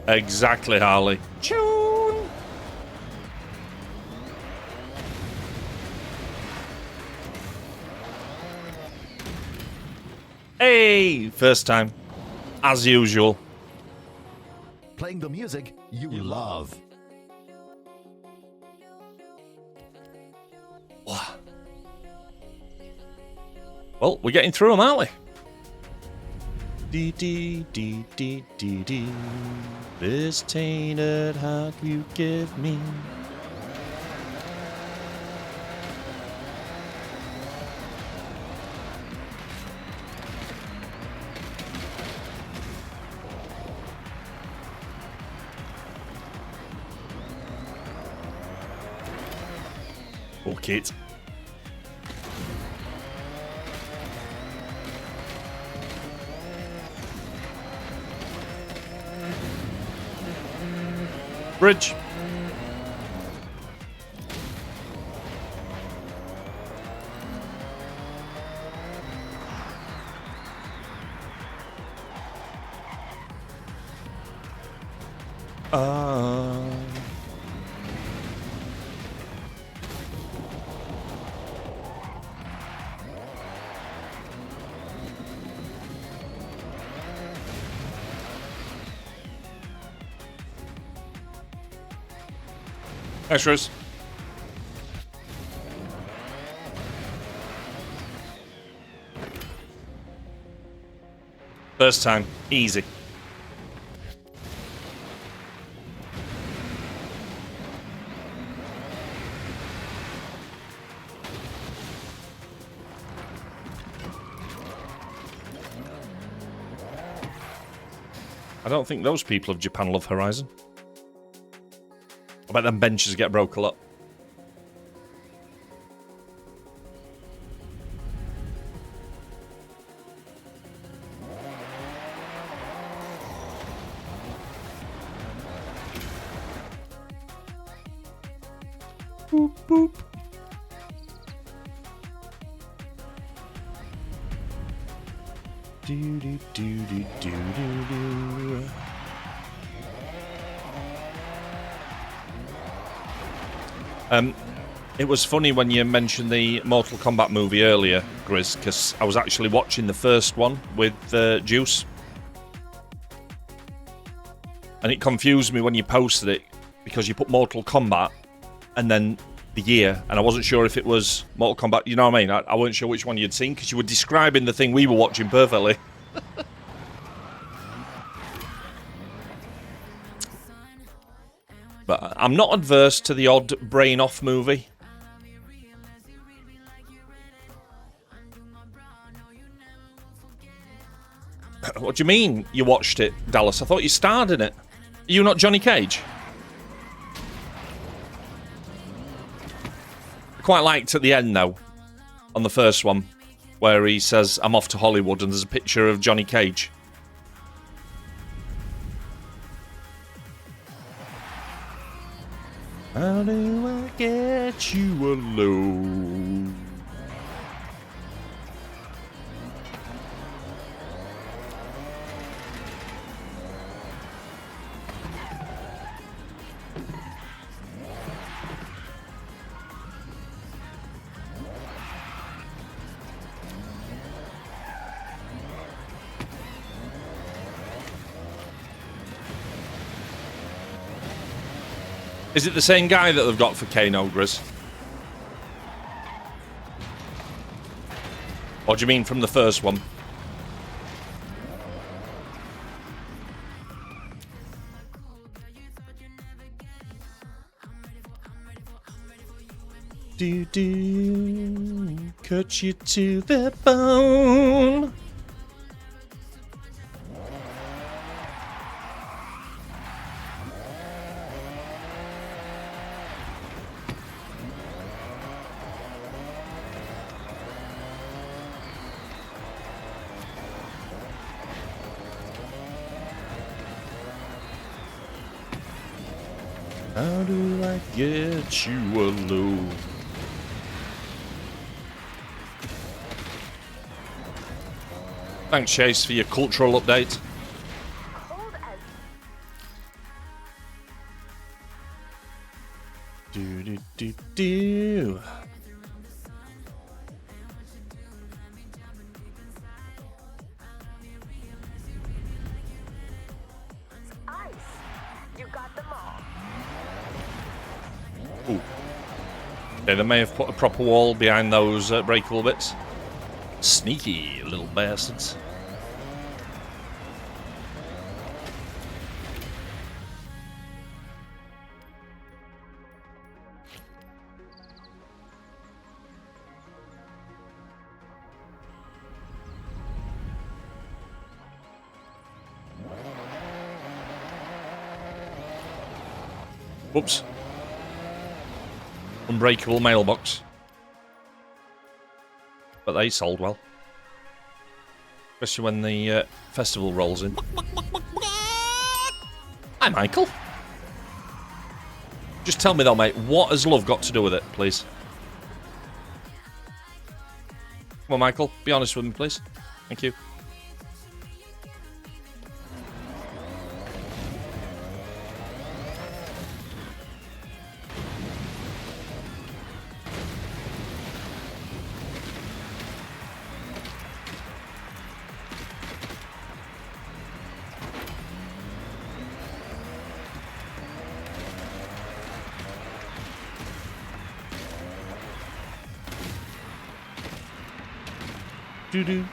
Exactly, Harley. Tune. Hey, first time, as usual. Playing the music you love. Well, we're getting through them, aren't we? Dee dee dee dee dee dee. This tainted heart you give me. Okay. It. Bridge. Extras. First time. Easy. I don't think those people of Japan love Horizon. I bet them benches get broke a lot. Boop, boop. Do, do, do, do, do, do, do. It was funny when you mentioned the Mortal Kombat movie earlier, Grizz, because I was actually watching the first one with Juice. And it confused me when you posted it, because you put Mortal Kombat and then the year, and I wasn't sure if it was Mortal Kombat, you know what I mean? I wasn't sure which one you'd seen, because you were describing the thing we were watching perfectly. But I'm not adverse to the odd brain-off movie. What do you mean you watched it, Dallas? I thought you starred in it. Are you not Johnny Cage? I quite liked at the end, though, on the first one, where he says, I'm off to Hollywood, and there's a picture of Johnny Cage. How do I get you alone? Is it the same guy that they've got for Kano, Grizz? Or do you mean from the first one? Do cut you to the bone. How do I get you alone? Thanks, Chase, for your cultural update. Cold as Do. ice. You got them all. Ooh. Okay, they may have put a proper wall behind those breakable bits. Sneaky little bastards. Whoops. Unbreakable mailbox. But they sold well. Especially when the festival rolls in. Hi, Michael. Just tell me though, mate, what has love got to do with it, please? Come on, Michael, be honest with me, please. Thank you. Do do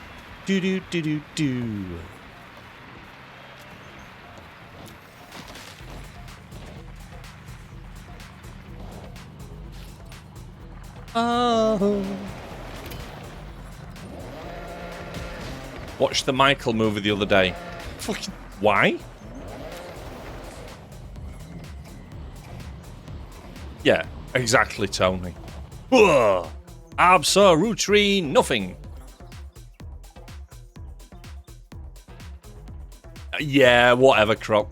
do do do do do. Oh. Watched the Michael movie the other day. Fucking why? Yeah, exactly, Tony. Ugh. Absolutely nothing. Yeah, whatever, Croc.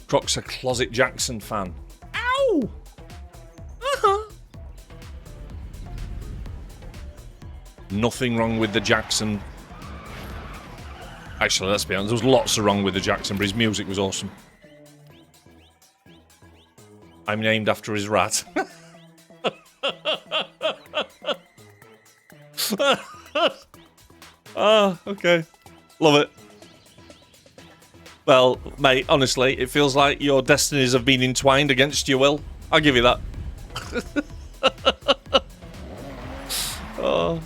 Croc's a closet Jackson fan. Ow! Uh-huh. Nothing wrong with the Jackson. Actually, let's be honest, there was lots wrong with the Jackson, but his music was awesome. I'm named after his rat. Ah, okay. Love it. Well, mate, honestly, it feels like your destinies have been entwined against your will. I'll give you that. Oh.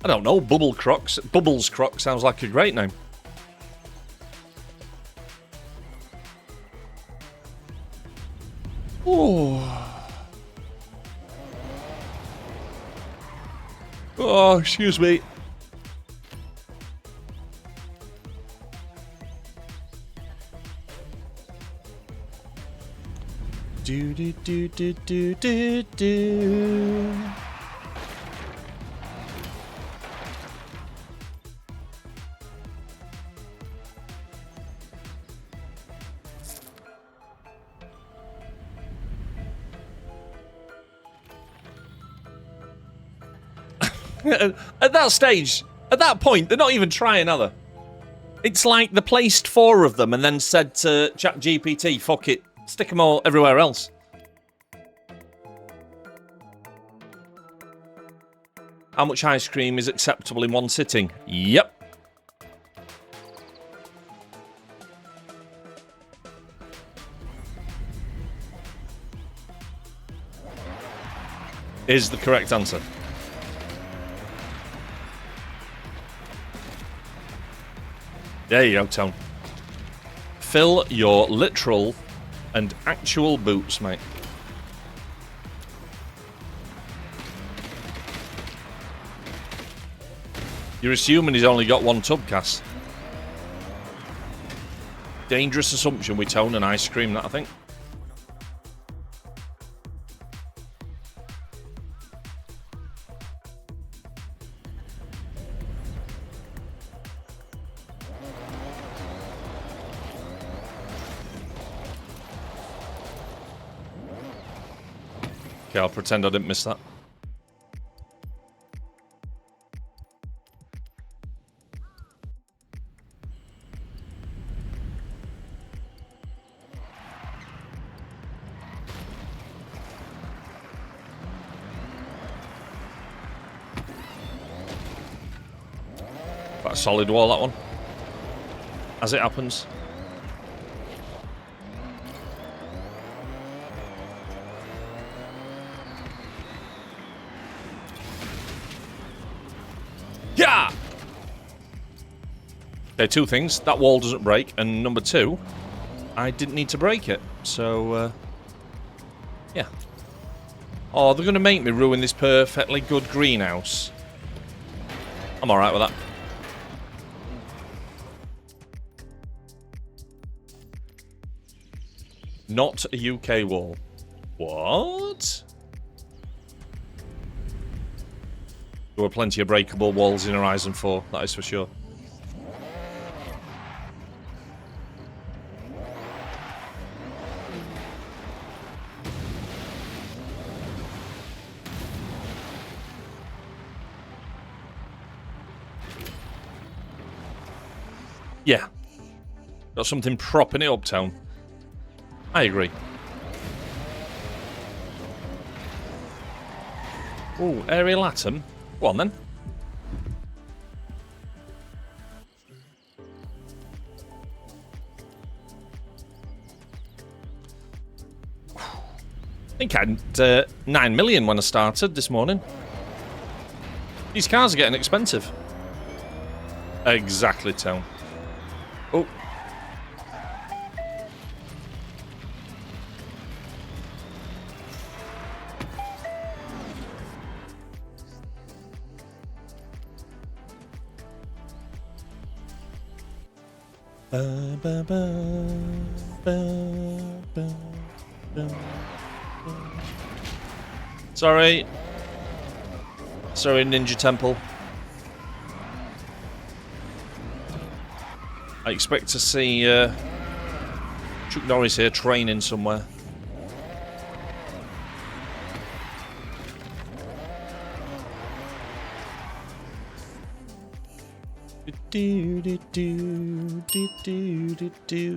I don't know, Bubbles Croc sounds like a great name. Oh. Oh, excuse me. Do do do do do do do. At that stage, at that point, they're not even trying, are they? It's like they placed 4 of them and then said to ChatGPT, fuck it, stick them all everywhere else. How much ice cream is acceptable in one sitting? Yep. Is the correct answer. There you go, Tone. Fill your literal and actual boots, mate. You're assuming he's only got 1 tub, Cass. Dangerous assumption with Tone and ice cream, that I think. Okay, I'll pretend I didn't miss that. Quite a solid wall, that one. As it happens. Yeah! There are 2 things. That wall doesn't break, and number 2, I didn't need to break it. So, yeah. Oh, they're going to make me ruin this perfectly good greenhouse. I'm alright with that. Not a UK wall. What? There were plenty of breakable walls in Horizon 4, that is for sure. Yeah. Got something propping it up, town. I agree. Ooh, aerial atom. Go on then. I think I had 9 million when I started this morning. These cars are getting expensive. Exactly, town. Oh. Sorry. Sorry, Ninja Temple. I expect to see Chuck Norris here training somewhere.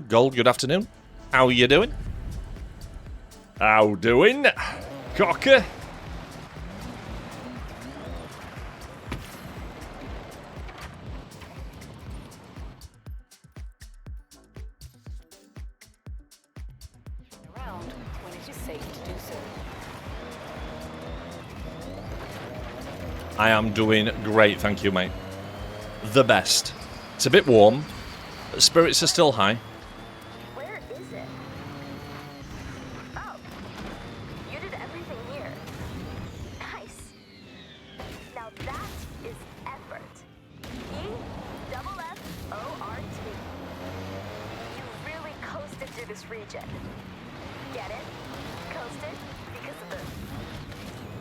Gold, good afternoon. How are you doing? How doing? Cocker? Around when it is safe to do so. I am doing great, thank you, mate. The best. It's a bit warm, but spirits are still high. Where is it? Oh, you did everything here. Nice. Now that is effort. E-double-F-O-R-T. You really coasted through this region. Get it? Coasted because of the...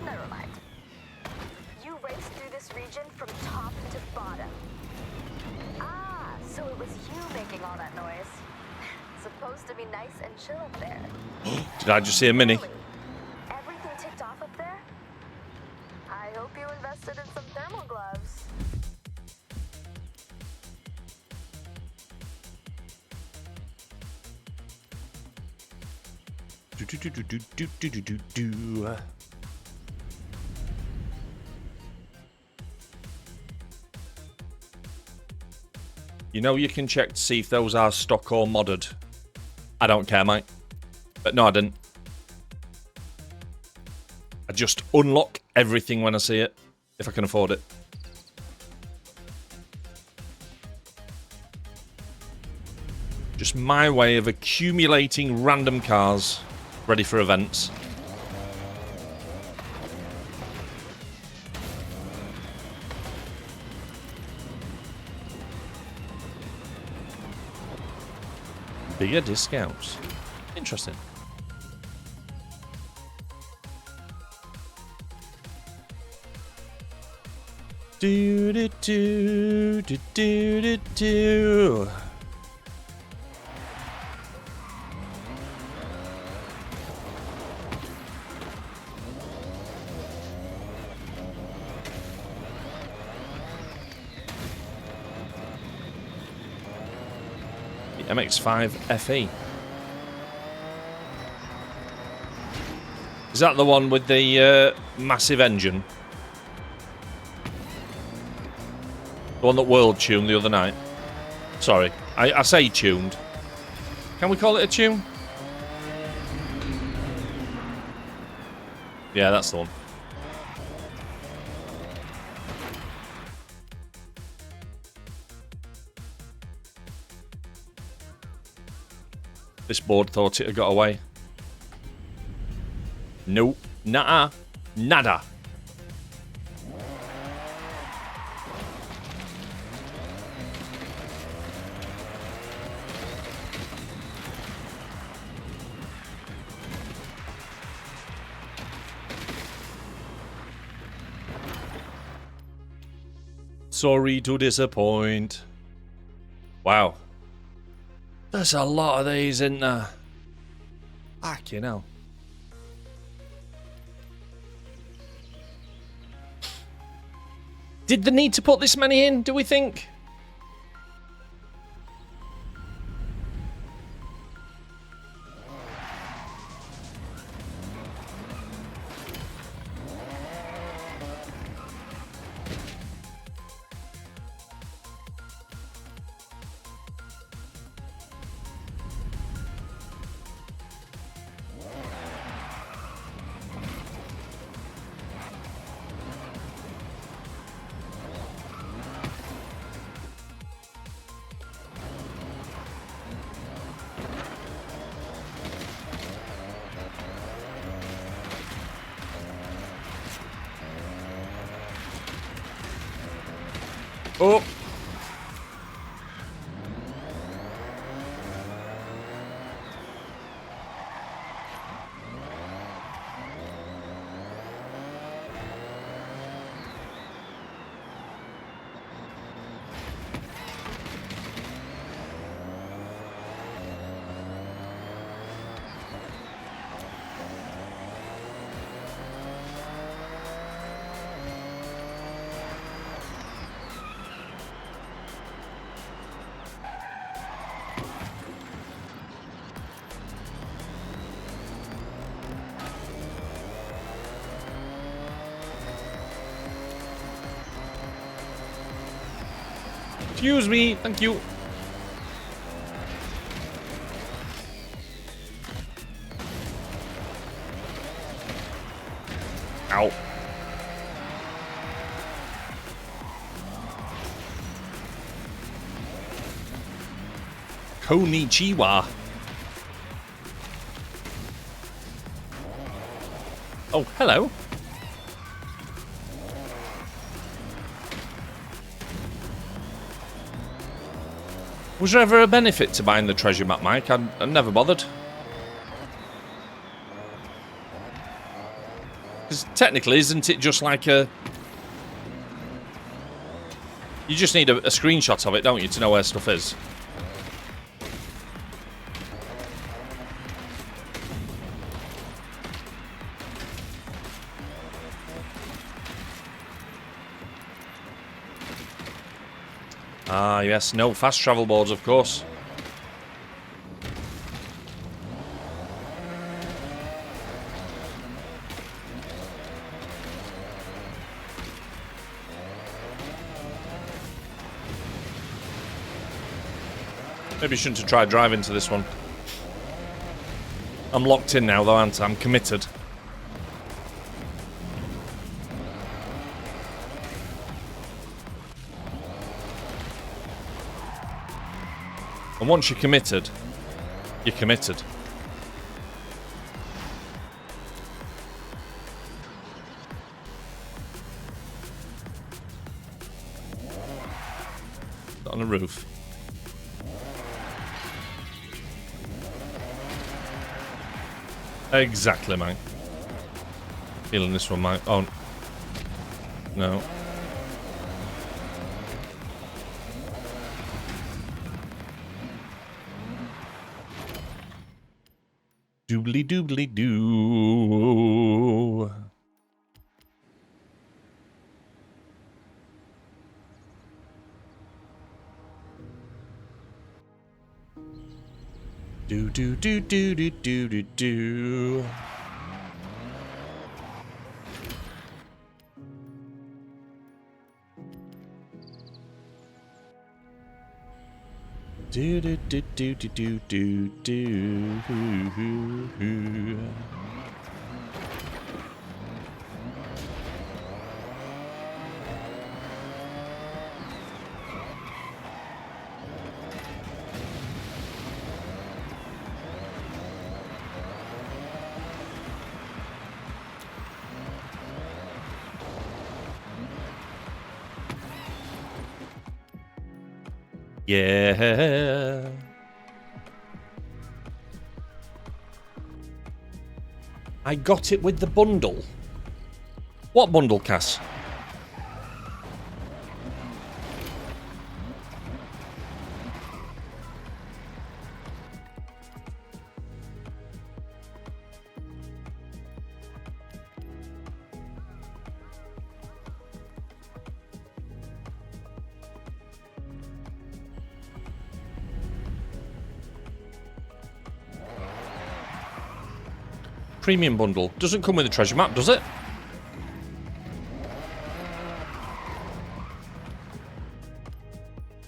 Never mind. You raced through this region from top to bottom. Ah, so it was you making all that noise. Supposed to be nice and chill up there. Did I just see a mini? Really? Everything ticked off up there? I hope you invested in some thermal gloves. You know you can check to see if those are stock or modded. I don't care, mate. But no, I didn't. I just unlock everything when I see it, if I can afford it. Just my way of accumulating random cars ready for events. Bigger discounts. Interesting. Do do do do do do do. MX-5 FE. Is that the one with the massive engine? The one that World tuned the other night? Sorry, I say tuned. Can we call it a tune? Yeah, that's the one. This board thought it had got away. Nope. Nah. Nada. Sorry to disappoint. Wow. There's a lot of these, isn't there? Fucking hell. Did they need to put this many in, do we think? Oh. Excuse me, thank you. Ow. Konnichiwa. Oh, hello. Was there ever a benefit to buying the treasure map, Mike? I never bothered. Because technically, isn't it just like a... You just need a screenshot of it, don't you, to know where stuff is? Ah, yes, no fast travel boards, of course. Maybe you shouldn't have tried driving to this one. I'm locked in now, though, aren't I? I'm committed. And once you're committed, you're committed. On a roof. Exactly, mate. Feeling this one, mate. Oh. No. Doobly doobly doo. Do do do do do do do do. Do do do do do do do do. Yeah. I got it with the bundle. What bundle, Cass? Premium bundle. Doesn't come with a treasure map, does it?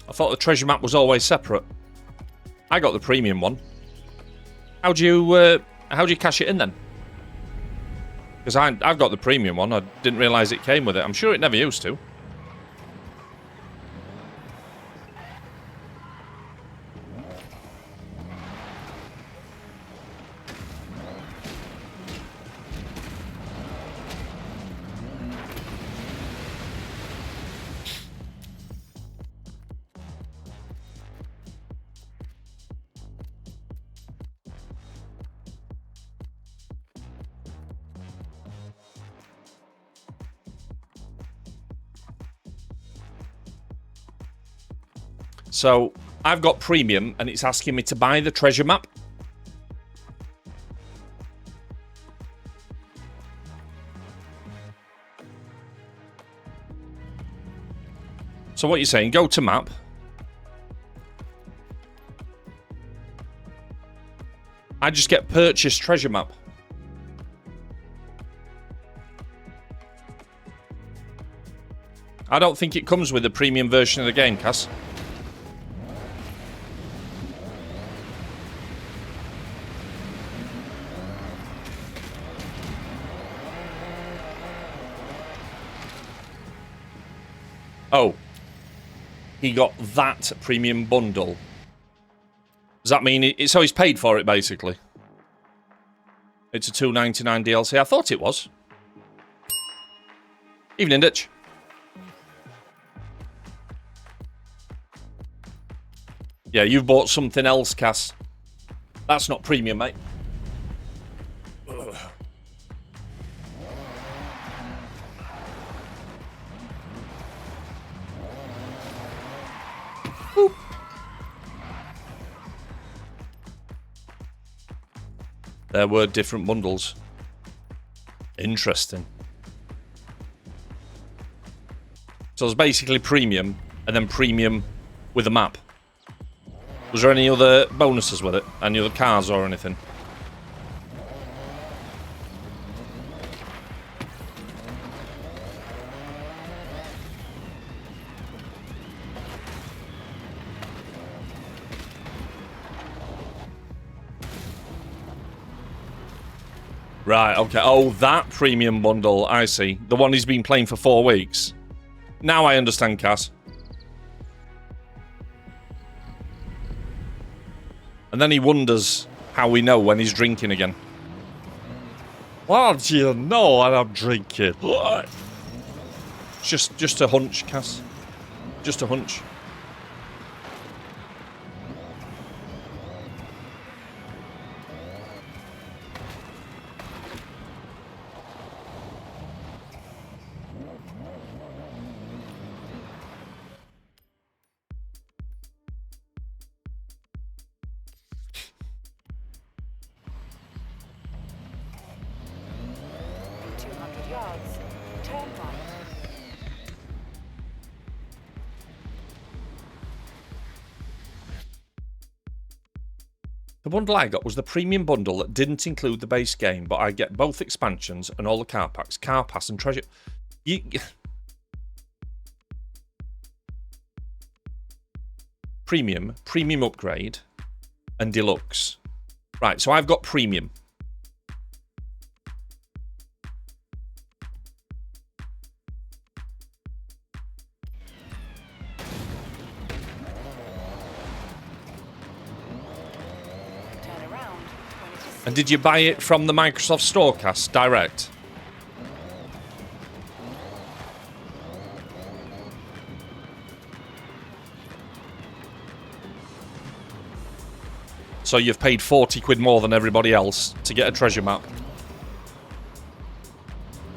I thought the treasure map was always separate. I got the premium one. How do you cash it in then? Because I've got the premium one. I didn't realise it came with it. I'm sure it never used to. So, I've got premium, and it's asking me to buy the treasure map. So what you're saying, go to map. I just get purchase treasure map. I don't think it comes with a premium version of the game, Cass. Oh. He got that premium bundle. Does that mean so he's paid for it, basically? It's a $2.99 DLC. I thought it was. Evening, Ditch. Yeah, you've bought something else, Cass. That's not premium, mate. Ugh. Boop. There were different bundles. Interesting. So it's basically premium, and then premium with a map. Was there any other bonuses with it? Any other cars or anything? Right, okay. Oh, that premium bundle, I see. The one he's been playing for 4 weeks. Now I understand, Cass. And then he wonders how we know when he's drinking again. How do you know when I'm drinking? Just a hunch, Cass. Just a hunch. The bundle I got was the premium bundle that didn't include the base game, but I get both expansions and all the car packs, car pass and treasure. Premium, premium upgrade, and deluxe. Right, so I've got premium. And did you buy it from the Microsoft Store, Cass, direct? So you've paid 40 quid more than everybody else to get a treasure map.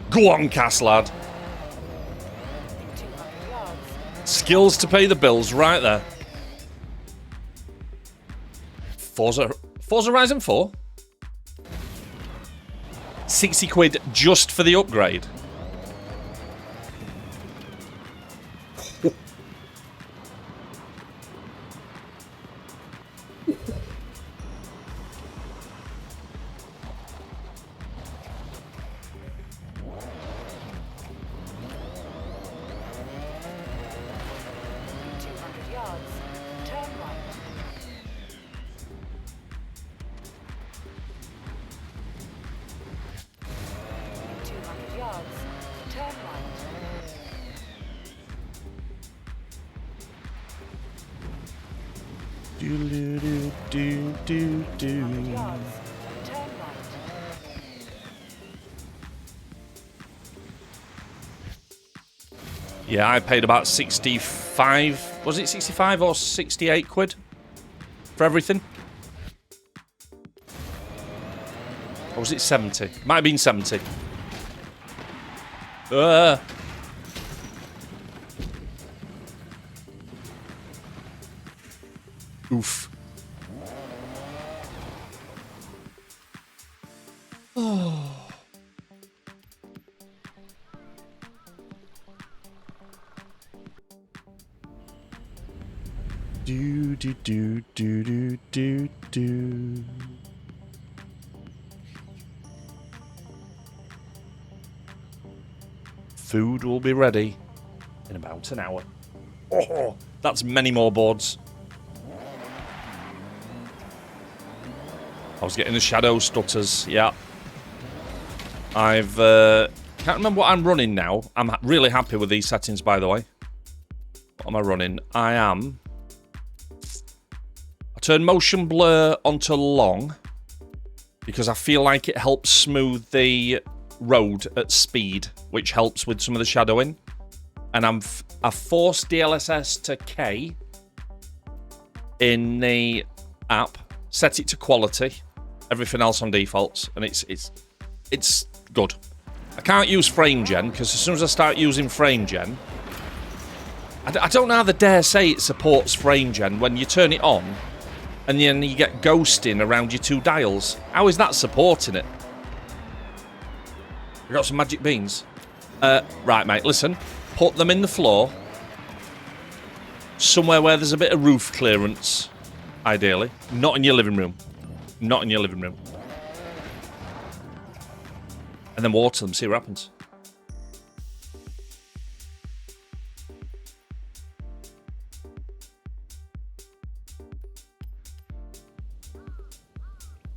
Go on, Cass, lad. Skills to pay the bills, right there. Forza Horizon 4? 60 quid just for the upgrade. yards. Turn right. Do do do do do. 100 yards. Turn right. Yeah, I paid about 65. Was it 65 or 68 quid for everything? Or was it 70? Might have been 70. Oof. Oh. Do do do do do do do. Food will be ready in about an hour. Oh, that's many more boards. I was getting the shadow stutters, yeah. I've can't remember what I'm running now. I'm really happy with these settings, by the way. What am I running? I turn motion blur onto long because I feel like it helps smooth the road at speed, which helps with some of the shadowing. And I've forced DLSS to K in the app, set it to quality, everything else on defaults, and it's good. I can't use frame gen because as soon as I start using frame gen, I don't know how they dare say it supports frame gen when you turn it on and then you get ghosting around your two dials. How is that supporting it? We got some magic beans. Right, mate, listen. Put them in the floor. Somewhere where there's a bit of roof clearance, ideally. Not in your living room. Not in your living room. And then water them, see what happens.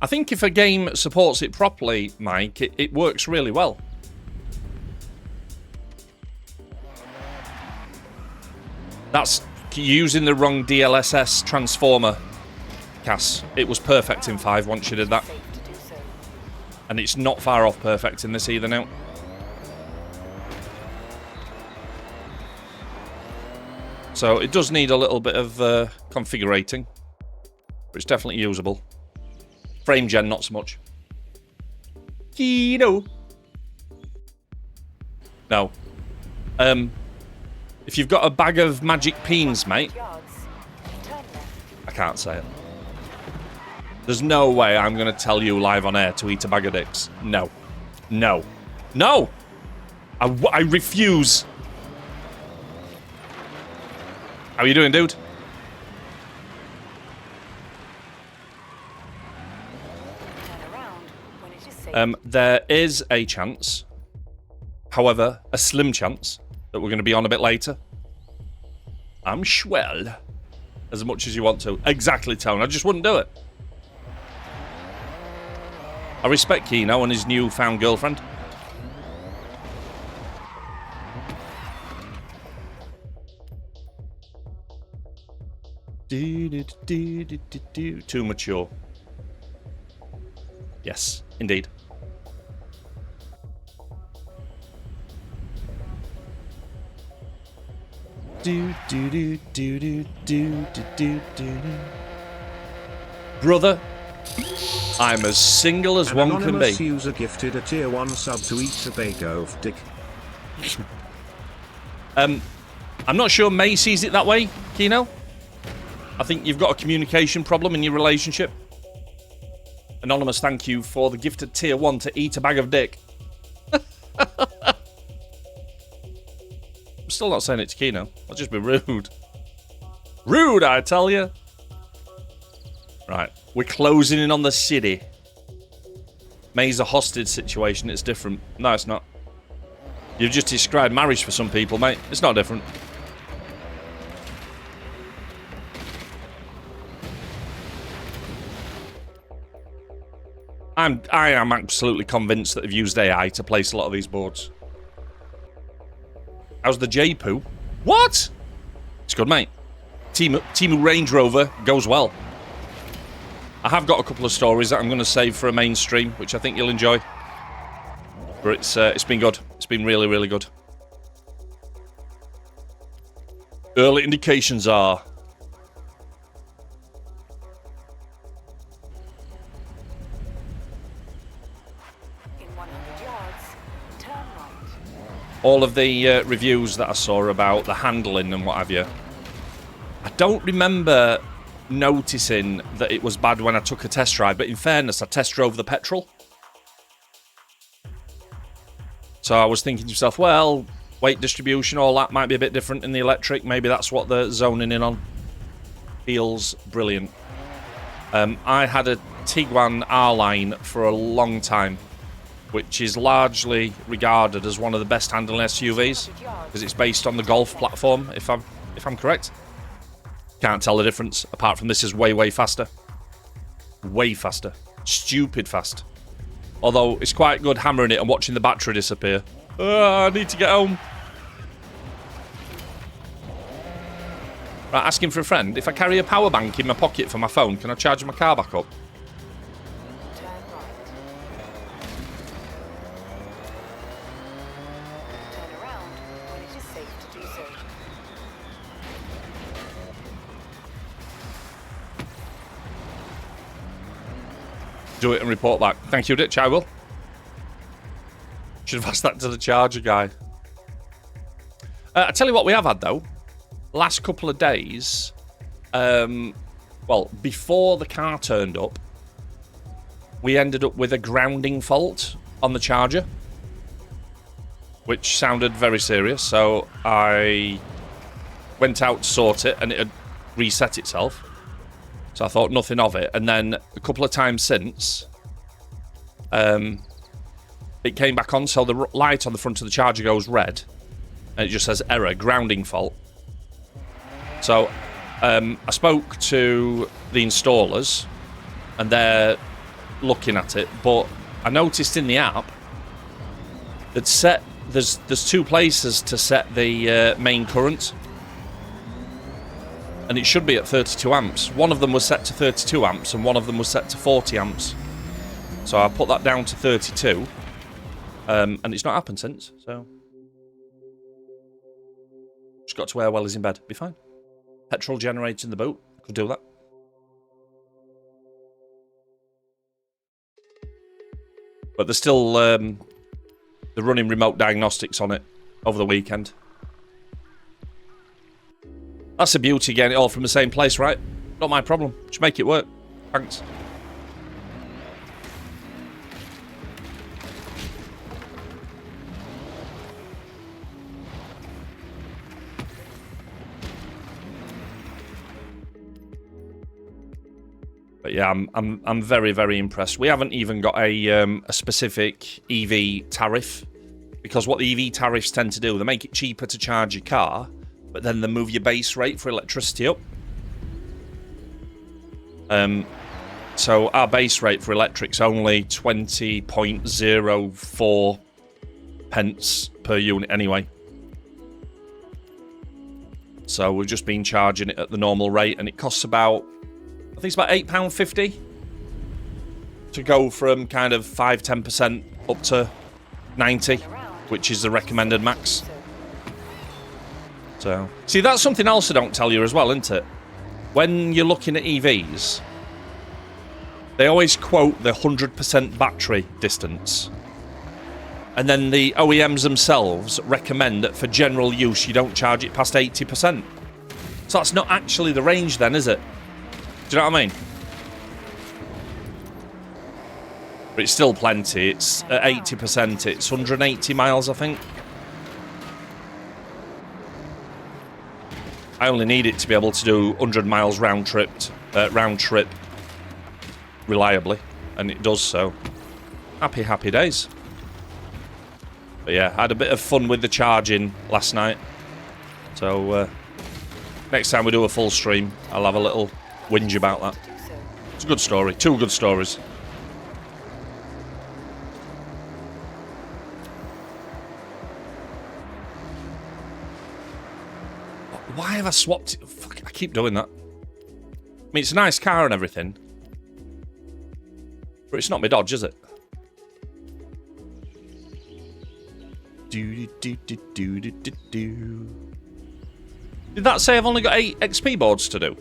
I think if a game supports it properly, Mike, it works really well. That's using the wrong DLSS transformer, Cass. It was perfect in 5 once you did that. And it's not far off perfect in this either now. So it does need a little bit of configurating, but it's definitely usable. Frame gen, not so much. Kino. No. If you've got a bag of magic peens, mate, I can't say it. There's no way I'm going to tell you live on air to eat a bag of dicks. No. No. No! I refuse. How are you doing, dude? There is a chance, however, a slim chance, that we're going to be on a bit later. I'm swell. As much as you want to. Exactly, Tone. I just wouldn't do it. I respect Kino and his newfound girlfriend. Too mature. Yes, indeed. Brother, I'm as single as one can be. Anonymous user gifted a tier 1 sub to eat a bag of dick. I'm not sure May sees it that way, Kino. I think you've got a communication problem in your relationship. Anonymous, thank you for the gifted tier 1 to eat a bag of dick. I'm still not saying it to Kino. I'll just be rude. Rude, I tell you. Right, we're closing in on the city. May's a hostage situation, it's different. No, it's not. You've just described marriage for some people, mate. It's not different. I am absolutely convinced that they've used AI to place a lot of these boards. How's the J-Poo? What? It's good, mate. Timu Range Rover goes well. I have got a couple of stories that I'm going to save for a mainstream, which I think you'll enjoy. But it's been good. It's been really, really good. Early indications are... In 100 yards, turn right. all of the reviews that I saw about the handling and what have you, I don't remember noticing that it was bad when I took a test drive, but in fairness, I test drove the petrol. So I was thinking to myself, well, weight distribution, all that might be a bit different in the electric. Maybe that's what they're zoning in on. Feels brilliant. I had a Tiguan R-Line for a long time, which is largely regarded as one of the best handling SUVs because it's based on the Golf platform, if I'm correct. Can't tell the difference, apart from this is way, way faster. Way faster. Stupid fast. Although, it's quite good hammering it and watching the battery disappear. I need to get home. Right, asking for a friend. If I carry a power bank in my pocket for my phone, can I charge my car back up? Turn right. Turn around when it is safe to do so. Do it and report back. Thank you, Ditch, I will. Should have asked that to the charger guy. I tell you what we have had, though. Last couple of days, well, before the car turned up, we ended up with a grounding fault on the charger, which sounded very serious. So I went out to sort it, and it had reset itself. So I thought nothing of it. And then a couple of times since, it came back on. So the light on the front of the charger goes red, and it just says error, grounding fault. So I spoke to the installers, and they're looking at it. But I noticed in the app that there's two places to set the main current. And it should be at 32 amps. One of them was set to 32 amps and one of them was set to 40 amps. So I put that down to 32. And it's not happened since, so... Just got to where Welly's in bed. Be fine. Petrol generator in the boot. Could do that. But they're still... they're running remote diagnostics on it over the weekend. That's the beauty, getting it all from the same place, right? Not my problem. Just make it work. Thanks. But yeah, I'm very, very impressed. We haven't even got a specific EV tariff, because what the EV tariffs tend to do, they make it cheaper to charge your car, but then they move your base rate for electricity up. So our base rate for electric's only 20.04 pence per unit anyway. So we've just been charging it at the normal rate, and it costs about, I think it's about £8.50 to go from kind of 5-10% up to 90, which is the recommended max. So, see, that's something else I don't tell you as well, isn't it? When you're looking at EVs, they always quote the 100% battery distance. And then the OEMs themselves recommend that for general use, you don't charge it past 80%. So that's not actually the range then, is it? Do you know what I mean? But it's still plenty. It's at 80%. It's 180 miles, I think. I only need it to be able to do 100 miles round trip reliably, and it does so. Happy, happy days. But yeah, I had a bit of fun with the charging last night. So next time we do a full stream, I'll have a little whinge about that. It's a good story. Two good stories. Why have I swapped it? Fuck, I keep doing that. I mean, it's a nice car and everything. But it's not my Dodge, is it? Did that say I've only got 8 XP boards to do? In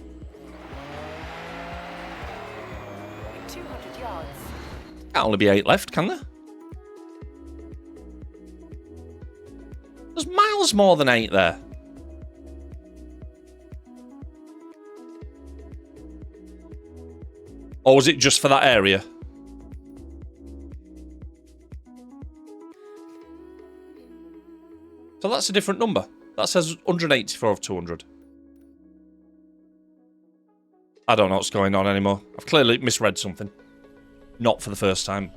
200 yards, Can't only be 8 left, can there? There's miles more than 8 there. Or was it just for that area? So that's a different number. That says 184 of 200. I don't know what's going on anymore. I've clearly misread something. Not for the first time.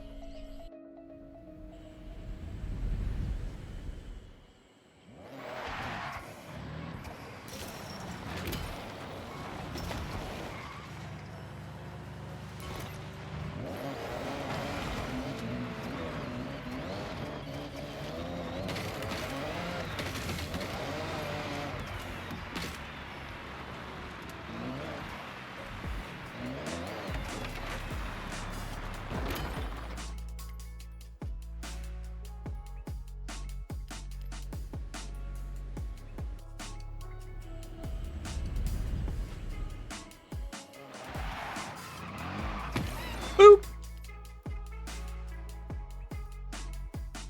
Boop.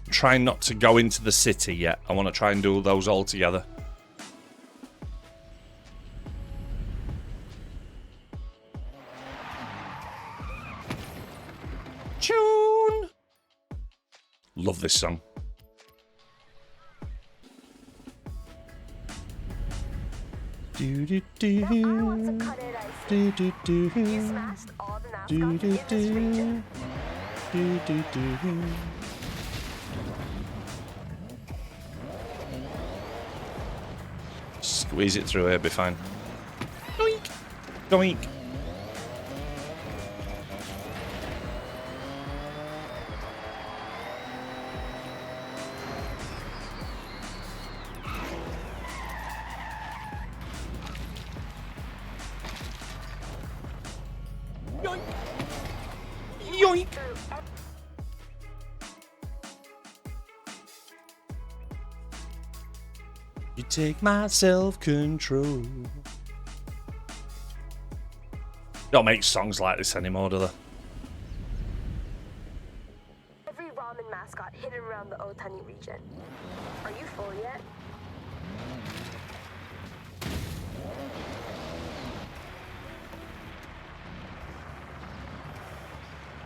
Trying not to go into the city yet. I want to try and do those all together. Tune. Love this song. Do do do I want to cut it icy. do do do You smashed all the mascots do in do this region. do do do. Squeeze it through here, be fine. Doink, doink. Yoink. Yoink. You take my self-control. Don't make songs like this anymore, do they? Every ramen mascot hidden around the Otani region. Are you full yet?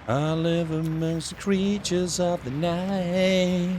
I live amongst the creatures of the night.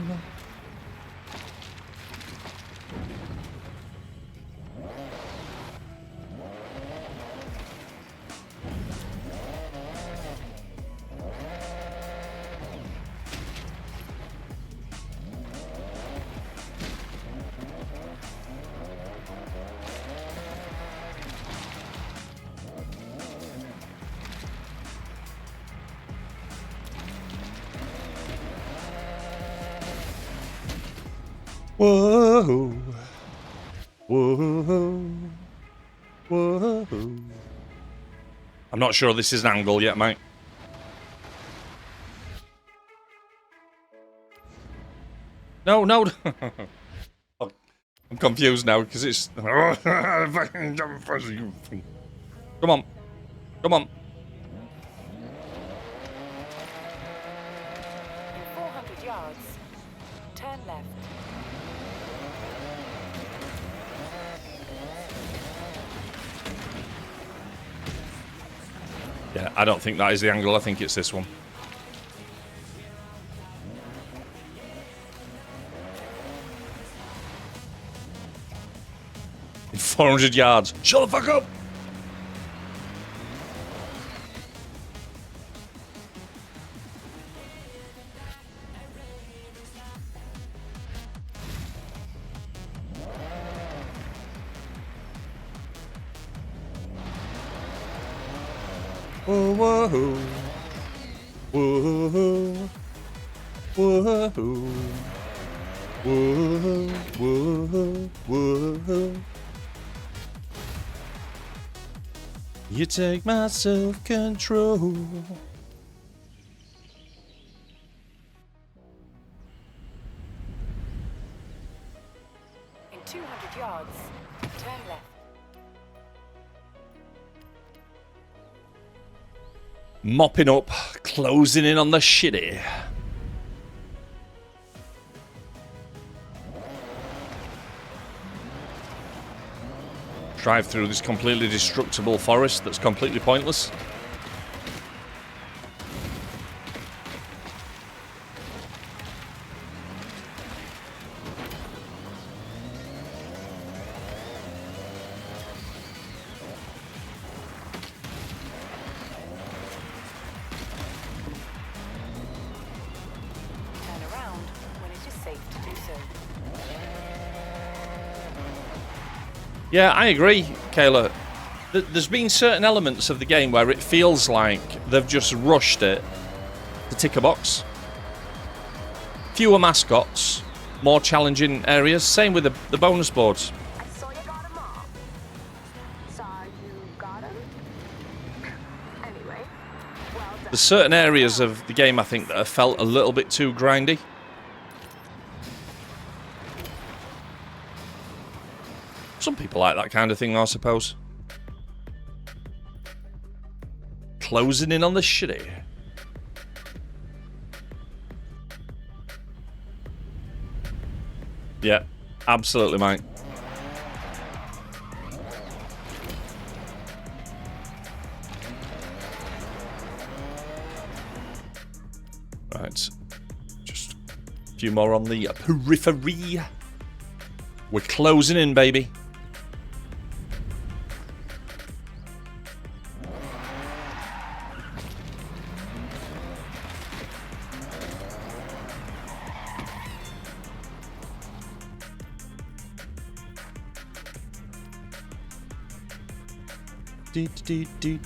Whoa, whoa, whoa. I'm not sure this is an angle yet, mate. No, no. I'm confused now because it's. Come on, come on. in 400 yards, turn left. Yeah, I don't think that is the angle. I think it's this one. In 400 yards. Shut the fuck up! Whoa, whoa, whoa, whoa, whoa, whoa, whoa. You take my self-control. In 200 yards, turn left. Mopping up, closing in on the shitty. Drive through this completely destructible forest that's completely pointless. Turn around when it is safe to do so. Yeah, I agree, Kayla. There's been certain elements of the game where it feels like they've just rushed it to tick a box. Fewer mascots, more challenging areas. Same with the bonus boards. I saw you got 'em all. Saw you got 'em? Anyway, well done. There's certain areas of the game, I think, that have felt a little bit too grindy. Some people like that kind of thing, I suppose. Closing in on the shitty. Yeah, absolutely, mate. Right. Just a few more on the periphery. We're closing in, baby.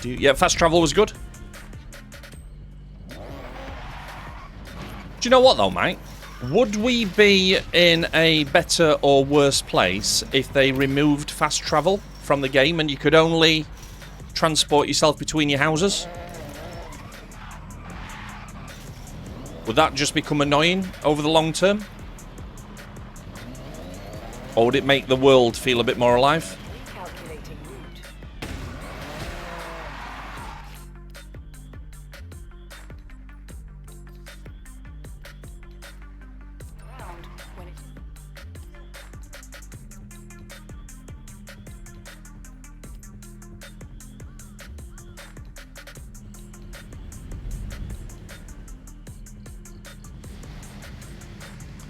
Yeah, fast travel was good. Do you know what though, mate? Would we be in a better or worse place if they removed fast travel from the game and you could only transport yourself between your houses? Would that just become annoying over the long term? Or would it make the world feel a bit more alive? Recalculating route. Around when it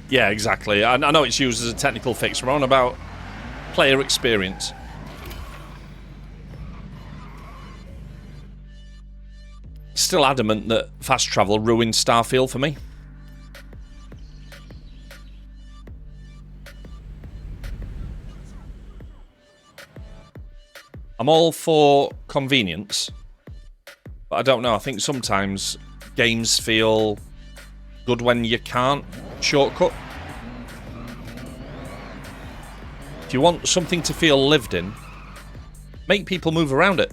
Yeah, exactly. I know it's used as a technical fix. We're on about player experience. Still adamant that fast travel ruined Starfield for me. I'm all for convenience, but I don't know. I think sometimes games feel good when you can't shortcut. If you want something to feel lived in, make people move around it.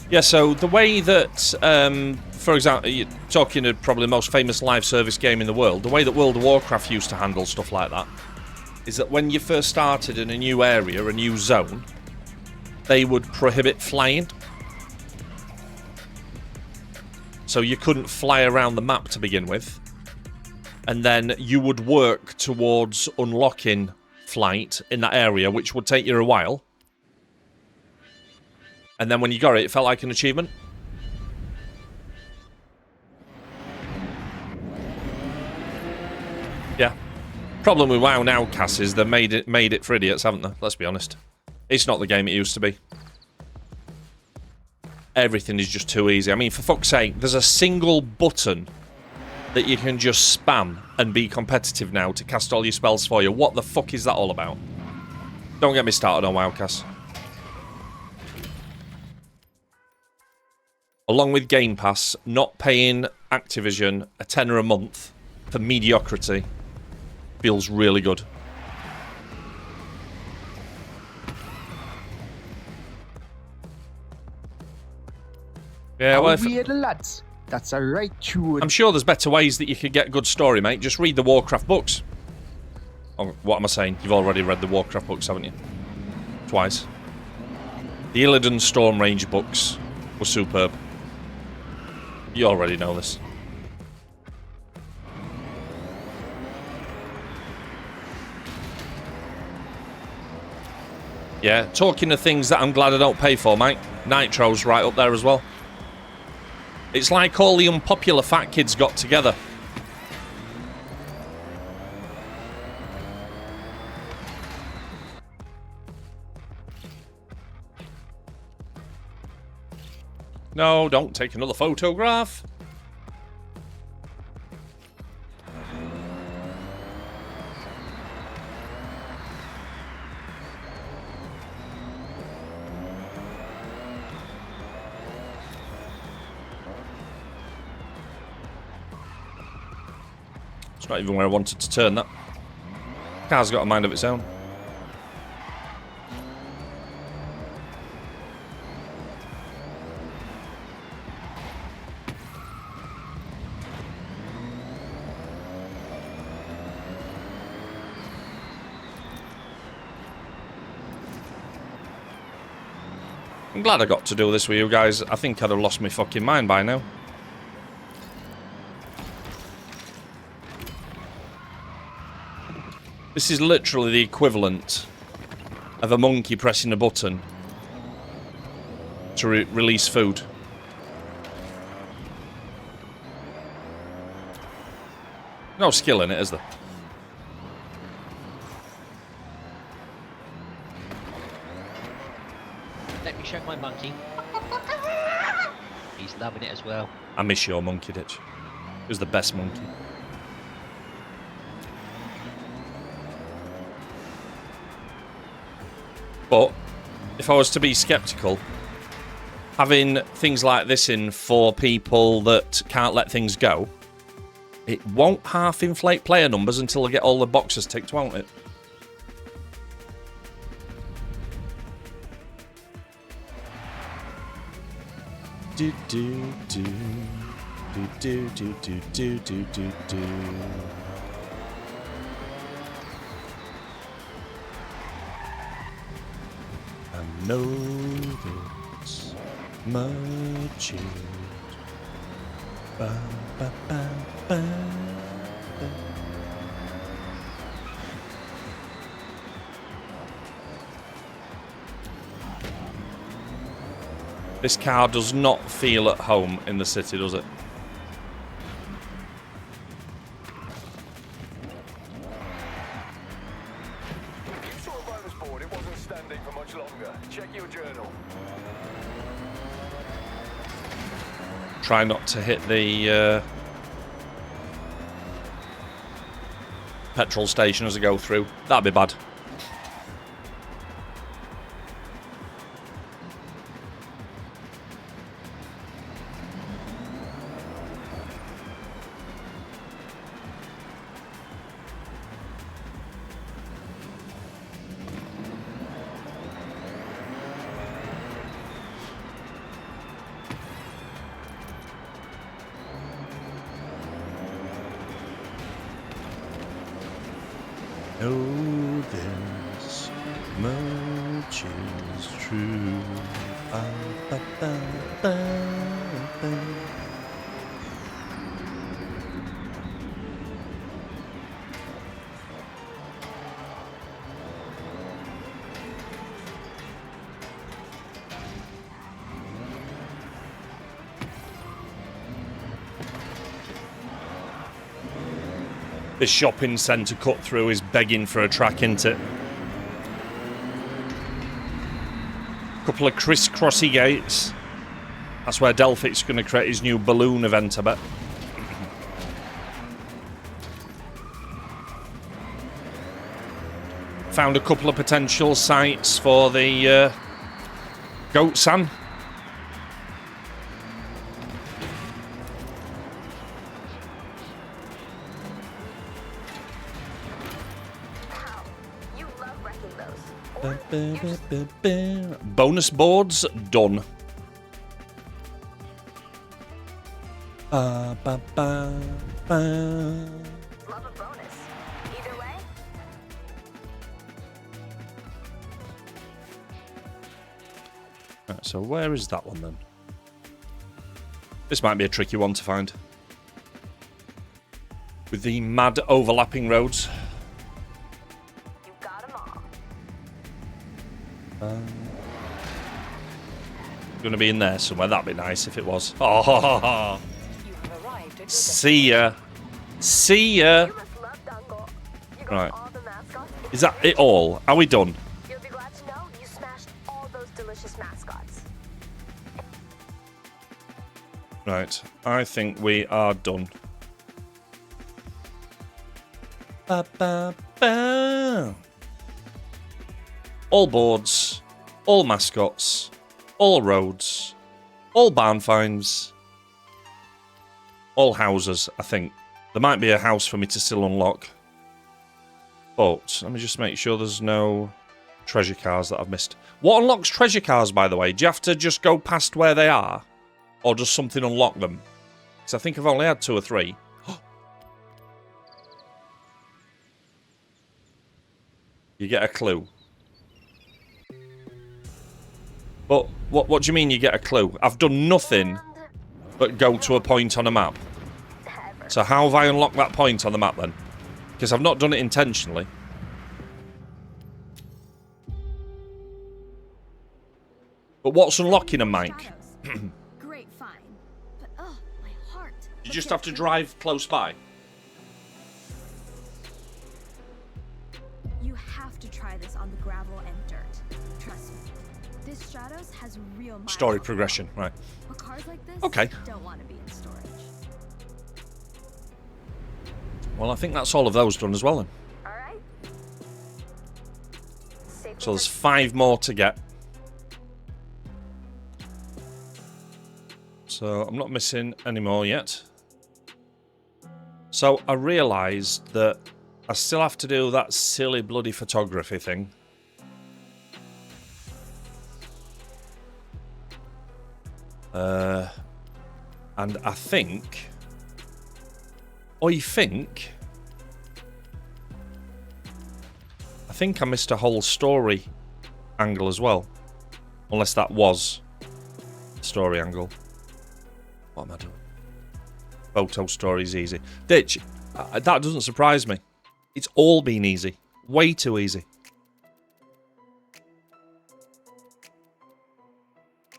Yeah, so the way that, for example, you're talking of probably the most famous live service game in the world, the way that World of Warcraft used to handle stuff like that is that when you first started in a new area, a new zone, they would prohibit flying. So you couldn't fly around the map to begin with. And then you would work towards unlocking flight in that area, which would take you a while. And then when you got it, it felt like an achievement. Yeah. Problem with WoW now, Cass, is they've made it for idiots, haven't they? Let's be honest. It's not the game it used to be. Everything is just too easy. I mean, for fuck's sake, there's a single button that you can just spam and be competitive now to cast all your spells for you. What the fuck is that all about? Don't get me started on WoW, Cass. along with Game Pass, not paying Activision a tenner a month for mediocrity feels really good. Yeah, well, weird lads. That's a right tune. I'm sure there's better ways that you could get good story, mate. Just read the Warcraft books. Oh, what am I saying? You've already read the Warcraft books, haven't you? Twice. The Illidan Storm Range books were superb. You already know this. Yeah, talking of things that I'm glad I don't pay for, mate. Nitro's right up there as well. It's like all the unpopular fat kids got together. No, don't take another photograph. It's not even where I wanted to turn that. Car's got a mind of its own. I'm glad I got to do this with you guys. I think I'd have lost my fucking mind by now. This is literally the equivalent of a monkey pressing a button to release food. No skill in it, is there? Let me show my monkey. He's loving it as well. I miss your monkey, Ditch. It was the best monkey. But if I was to be skeptical, having things like this in for people that can't let things go, it won't half inflate player numbers until I get all the boxes ticked, won't it? Do do do do do do do do do do do. I know this much is ba ba ba ba ba. This car does not feel at home in the city, does it? You saw a bonus board. It wasn't standing for much longer. Check your journal. Try not to hit the petrol station as I go through. That'd be bad. Know this much is true. Ba, ba, ba, ba, ba. This shopping centre cut through is begging for a track, isn't it? Couple of crisscrossy gates. That's where Delphic's going to create his new balloon event, I bet. Found a couple of potential sites for the goat san. Bonus boards done. Love a bonus. Either way, Right, so where is that one then? This might be a tricky one to find. With the mad overlapping roads. you got 'em all. Going to be in there somewhere. That'd be nice if it was. Oh, You have arrived at your see ya. See ya. You must love Dungle. You got Right. all the mascots. Is that it all? Are we done? You'll be glad to know you smashed all those delicious mascots. Right. I think we are done. Ba, ba, ba. All boards, all mascots, all roads, all barn finds, all houses, I think. There might be a house for me to still unlock. But let me just make sure there's no treasure cars that I've missed. What unlocks treasure cars, by the way? Do you have to just go past where they are? Or does something unlock them? Because I think I've only had 2 or 3. You get a clue. But what do you mean you get a clue? I've done nothing but go to a point on a map. So how have I unlocked that point on the map then? Because I've not done it intentionally. But what's unlocking a mic? Great find. But oh, my heart. You just have to drive close by. You have to try this on the gravel and dirt. Trust me. This Stratos has real miles Story on it. progression, right. But cars like this Okay. don't want to be in storage. Well, I think that's all of those done as well then. All right. So there's 5 more to get. So I'm not missing any more yet. So I realised that I still have to do that silly bloody photography thing. And I think... I think I missed a whole story angle as well. Unless that was story angle. What am I doing? Photo story's easy. Ditch, that doesn't surprise me. It's all been easy. Way too easy.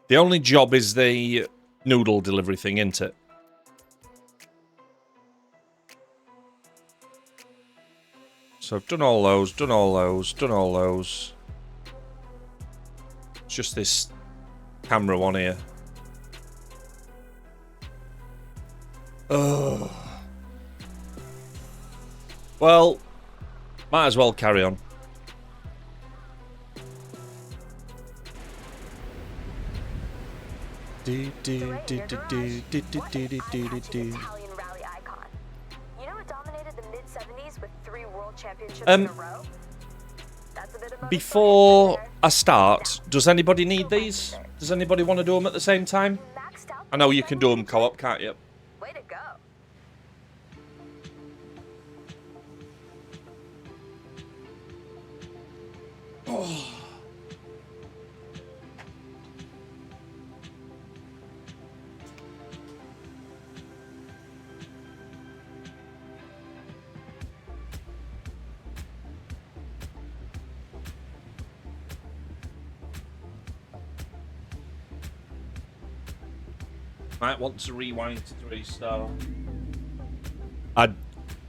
The only job is the noodle delivery thing, isn't it? So I've done all those, done all those, done all those. It's just this camera one here. Oh. Well, might as well carry on. Italian rally icon. You know it dominated the mid-70s with 3 world championships in a row? That's a bit of Before I start, does anybody need these? Does anybody want to do them at the same time? I know you can do them co-op, can't you? Way to go. Might want to rewind to 3-star.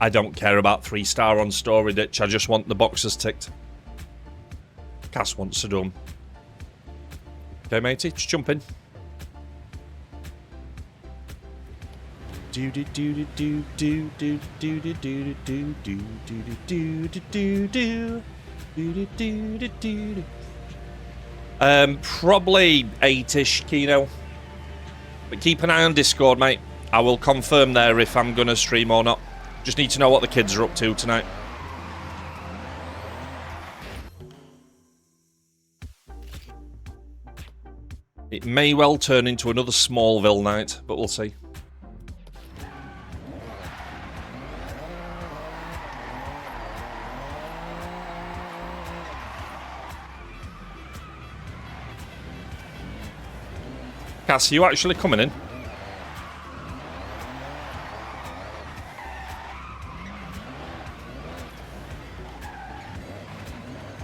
I don't care about 3-star on Story Ditch. I just want the boxes ticked. Cass wants to do them. Okay, matey, just jump in. Probably 8-ish, Kino. But keep an eye on Discord, mate. I will confirm there if I'm going to stream or not. Just need to know what the kids are up to tonight. It may well turn into another Smallville night, but we'll see. Cass, are you actually coming in?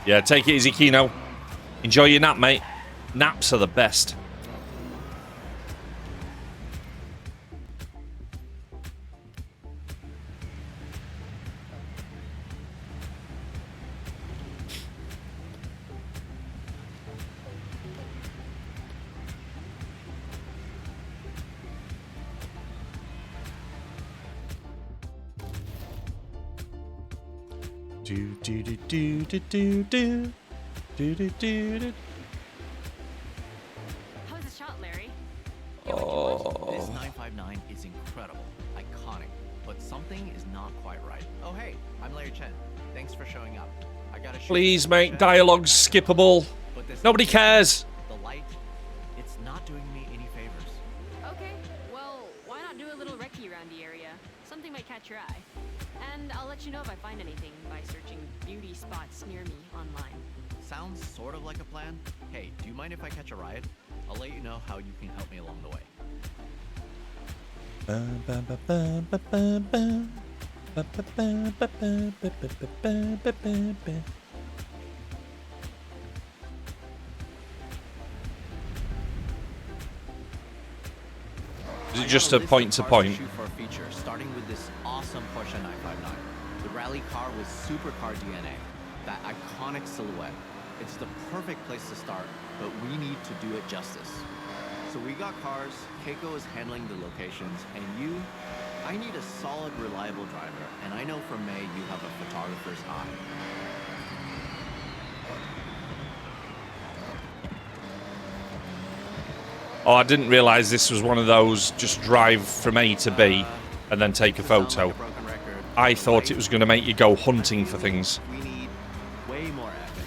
Yeah, take it easy, Kino. Enjoy your nap, mate. Naps are the best. Do do do do do do do do do do. How's the shot, Larry? Oh. This 959 is incredible, iconic, but something is not quite right. Oh hey, I'm Larry Chen. Thanks for showing up. I gotta show Please you make Chen. dialogue skippable. But this Nobody cares. The light, it's not doing me any favors. Okay, well, why not do a little recce around the area? Something might catch your eye. And I'll let you know if I find anything by searching beauty spots near me online. Sounds sort of like a plan. Hey, do you mind if I catch a ride? I'll let you know how you can help me along the way. Is it just a point to point? Shoot for a feature, starting with this awesome Porsche 959. The rally car with supercar DNA, that iconic silhouette. It's the perfect place to start, but we need to do it justice. So we got cars, Keiko is handling the locations, and you, I need a solid, reliable driver, and I know from May you have a photographer's eye. Oh, I didn't realize this was one of those just drive from A to B and then take a photo. I thought it was going to make you go hunting for things. We need way more epic.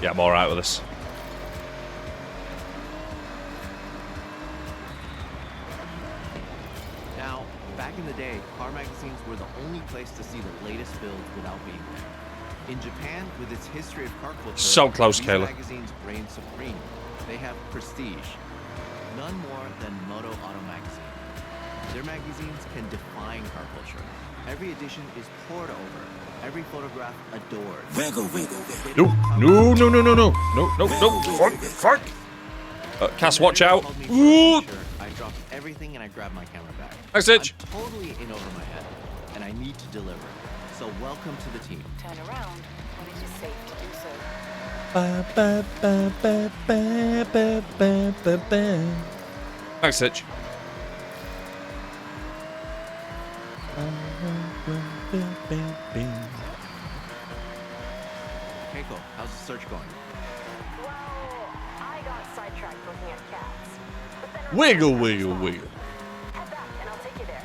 Yeah, I'm alright with this. Now, back in the day, car magazines were the only place to see the latest builds without being there. In Japan, with its history of car culture, So close, these Kayla. magazines reign supreme. They have prestige, none more than Moto Auto Magazine. Their magazines can define car culture. Every edition is pored over, every photograph adored. No, no, no, no, no, no, no, no, no, fuck. Cass, watch out. Ooh. I dropped everything and I grabbed my camera back. Thanks, Itch. I'm totally in over my head, and I need to deliver. So welcome to the team. Turn around when it is safe to do so. Thanks, Itch. Keiko, how's the search going? Well, I got sidetracked looking at cats. But then I Wiggle, remembered wiggle, this one. wiggle. Head back and I'll take you there.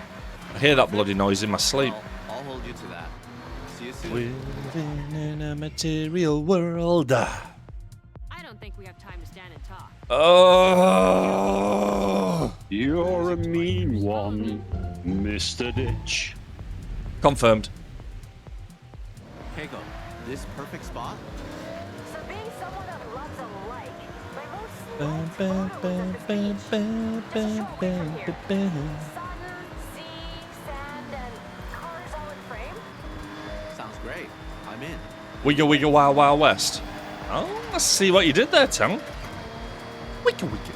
I hear that bloody noise in my sleep. Well, I'll hold you to that. See you soon. We're living in a material world. I don't think we have time to stand and talk. Oh. You're a mean one, Mr. Ditch. Confirmed. Keiko, this perfect spot? So being someone that loves a lake, my most Bam, loved bam, photo was at bam, this bam, beach, bam, just a short way bam, from here. bam, bam. Sun, sea, sand, and cars all in frame. Sounds great. I'm in. Wiggle, wiggle, wild, wild west. Oh, I see what you did there, Tom. Wiggle, wiggle.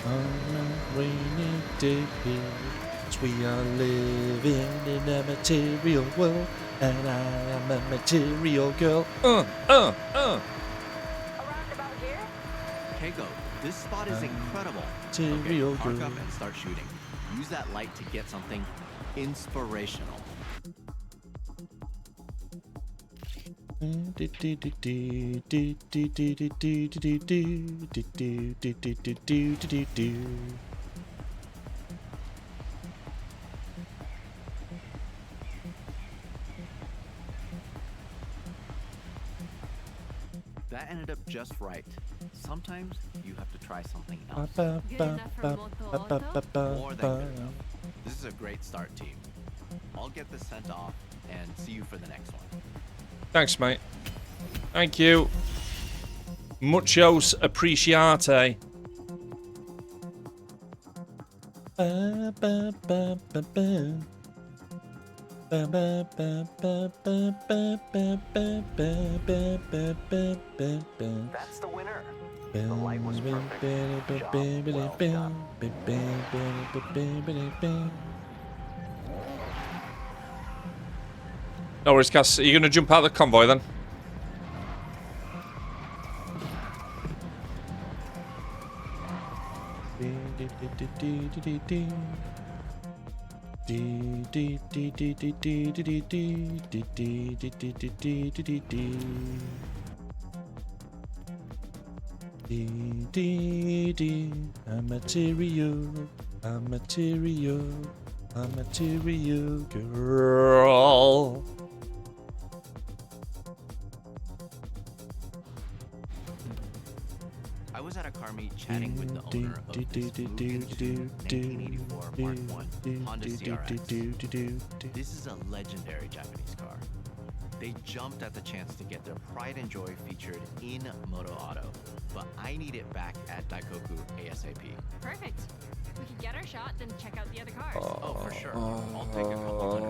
On a rainy day, 'cause we are living in a material world, and I am a material girl. Around about here? Keiko, this spot is incredible. Material Okay, park girl. up and start shooting. Use that light to get something inspirational. That ended up just right. Sometimes you have to try something else. Good enough for Moto Auto? More than good enough. This is a great start, team. I'll get this sent off and see you for the next one. Thanks, mate. Thank you. Muchos appreciate. That's the winner. The light was perfect. Job well done. No worries, Cass. Are you going to jump out of the convoy then? I'm a material girl. I was at a car meet chatting with the owner of this Mugen 1984 Mark I Honda CRX. This is a legendary Japanese car. They jumped at the chance to get their pride and joy featured in Moto Auto, but I need it back at Daikoku ASAP. Perfect. We can get our shot, then check out the other cars. Oh, for sure. I'll take a couple hundred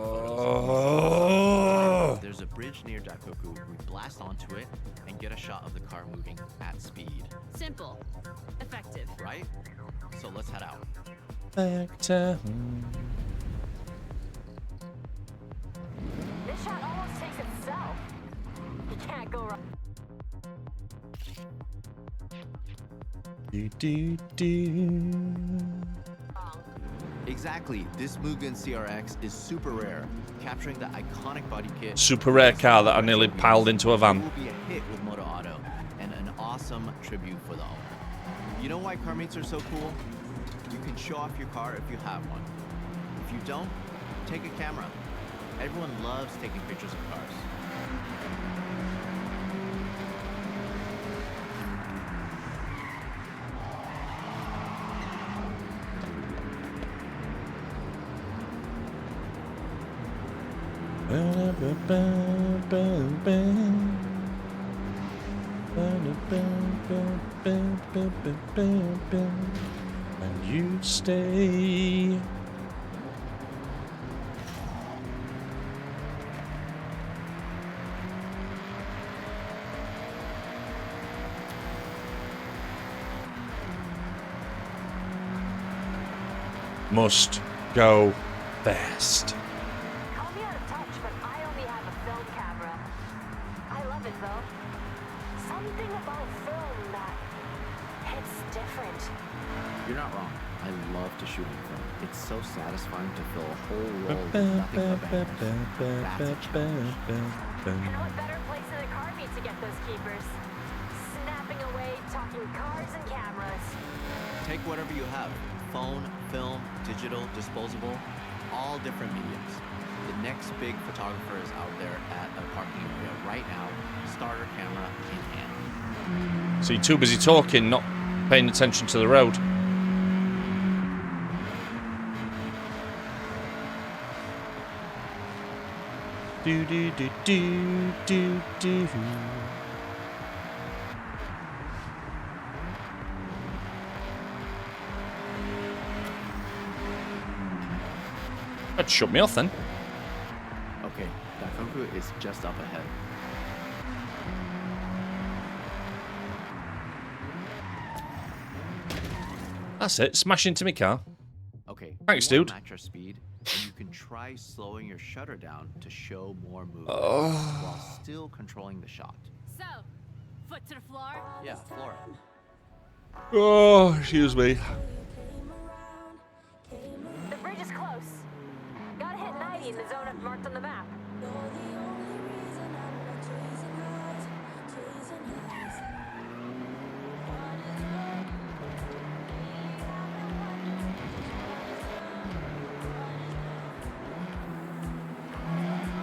photos. There's a bridge near Daikoku. We blast onto it and get a shot of the car moving at speed. Simple. Effective. Right? So let's head out. Back to This shot almost takes itself. You can't go wrong. Exactly. This Mugen CRX is super rare, capturing the iconic body kit. Super rare car that I nearly piled into a van. It will be a hit with Moto Auto and an awesome tribute for the owner. You know why car meets are so cool? You can show off your car if you have one. If you don't, take a camera. Everyone loves taking pictures of cars. And you stay. Must go fast. Call me out of touch, but I only have a film camera. I love it though. Something about film that hits different. You're not wrong. I love to shoot in film. It's so satisfying to fill a whole roll with nothing but bangers. That's a challenge. And what better place than a car meet to get those keepers? Snapping away, talking cars and cameras. Take whatever you have. Phone, film, digital, disposable, all different mediums. The next big photographer is out there at a parking area right now, starter camera in hand. So you're too busy talking, not paying attention to the road. Do do do do do do. That shut me off then. Okay, Daikoku is just up ahead. That's it. Smash into my car. Okay. Thanks, you wanna dude. Match your speed, and you can try slowing your shutter down to show more movement while still controlling the shot. So, foot to the floor. Yeah, floor. Oh, excuse me. The bridge is close. Gotta hit 90 in the zone I've marked on the map.